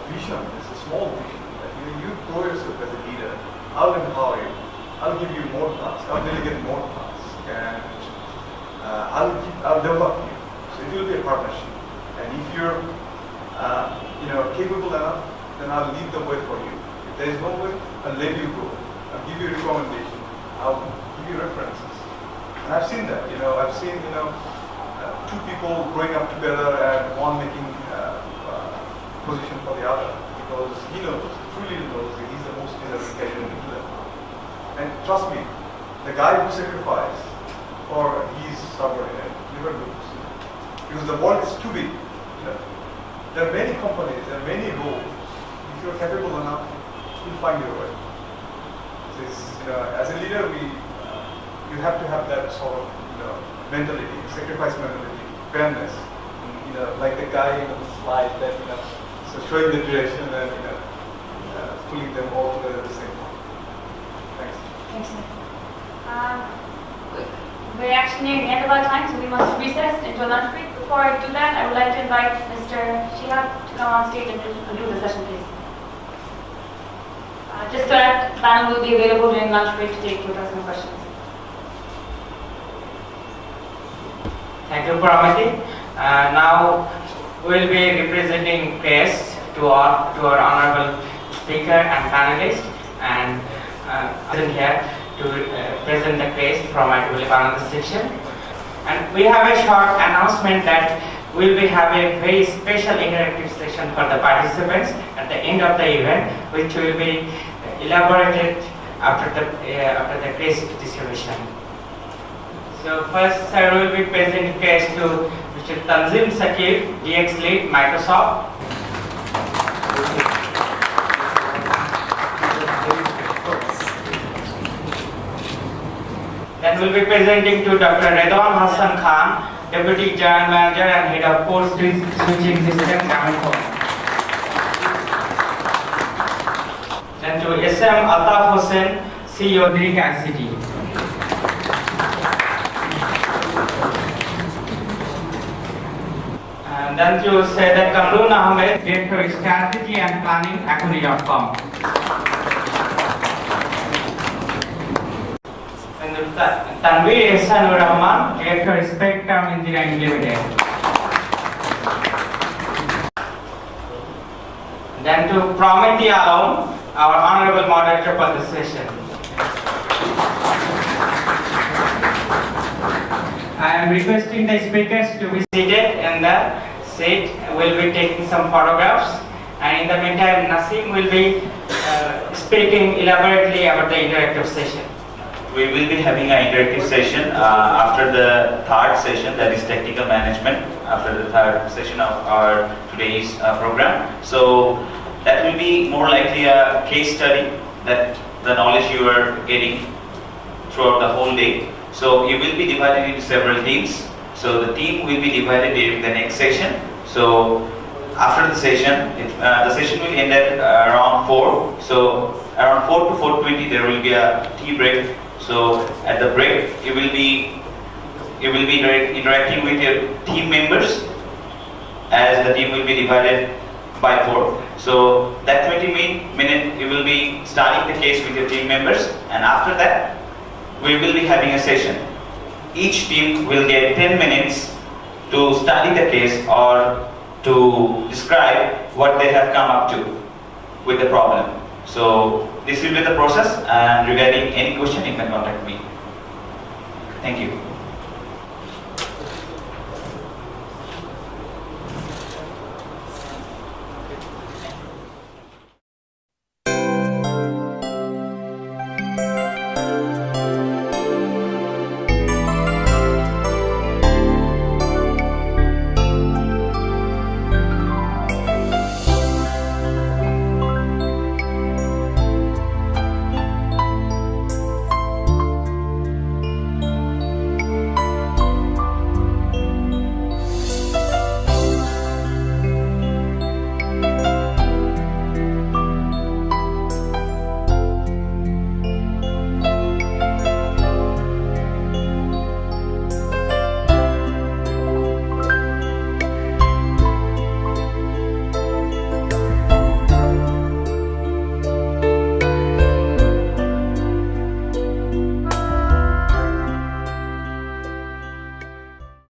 vision. It's a small vision that you grow yourself as a leader. I'll empower you. I'll give you more tasks. I'll delegate more tasks, and I'll develop you. So it will be a partnership. And if you're capable enough, then I'll lead the way for you. If there is no way, I'll let you go. I'll give you a recommendation. I'll give you references. And I've seen that. I've seen two people growing up together and one making position for the other because he truly knows that he's the most deserving candidate to them. And trust me, the guy who sacrificed for his subordinate never loses. Because the world is too big. There are many companies, there are many roles. If you're capable enough, you'll find your way. As a leader, you have to have that sort of mentality, sacrifice mentality, fairness. Like the guy in the slide that so showing the direction and pulling them all together at the same time. Thanks. Thanks, sir. We're actually near the end of our time, so we must recess into a lunch break. Before I do that, I would like to invite Mr. Shihab to come on stage and conclude the session, please. Just so that the panel will be available during lunch break to take your personal questions. Thank you, Paramati. Now we'll be representing CREST to our honorable speaker and panelist, and present here to present the CREST from IEEE Bangladesh section. And we have a short announcement that we'll be having a very special interactive session for the participants at the end of the event, which will be elaborated after the CREST distribution. So first, sir will be presenting CREST to Mr. Tanzim Sakir, DX Lead, Microsoft. Then we'll be presenting to Dr. Redwan Hassan Khan, Deputy General Manager and Head of Core Switching System, Grameenphone. Then to SM Altaf Hussain, CEO, Greek ICT. And then to Sayyidat Kamrun Ahmed, Director of Strategy and Planning, Akuni.com. And Tanveer Ehsanur Rahman, Director of Spectrum Engineering Limited. Then to Pramiti Alom, our Honorable Moderator for this session. I am requesting the speakers to be seated in the seat. We'll be taking some photographs, and in the meantime Nasim will be speaking elaborately about the interactive session. We will be having an interactive session after the third session, that is technical management, after the third session of our today's program. So that will be more likely a case study, that the knowledge you are getting throughout the whole day. So you will be divided into several teams. So the team will be divided during the next session. So after the session will end at around 4. So around 4 to 4:20 there will be a tea break. So at the break you will be interacting with your team members, as the team will be divided by 4. So that 20 minute you will be starting the case with your team members, and after that we will be having a session. Each team will get 10 minutes to study the case or to describe what they have come up to with the problem. So this will be the process, and regarding any question you can contact me. Thank you.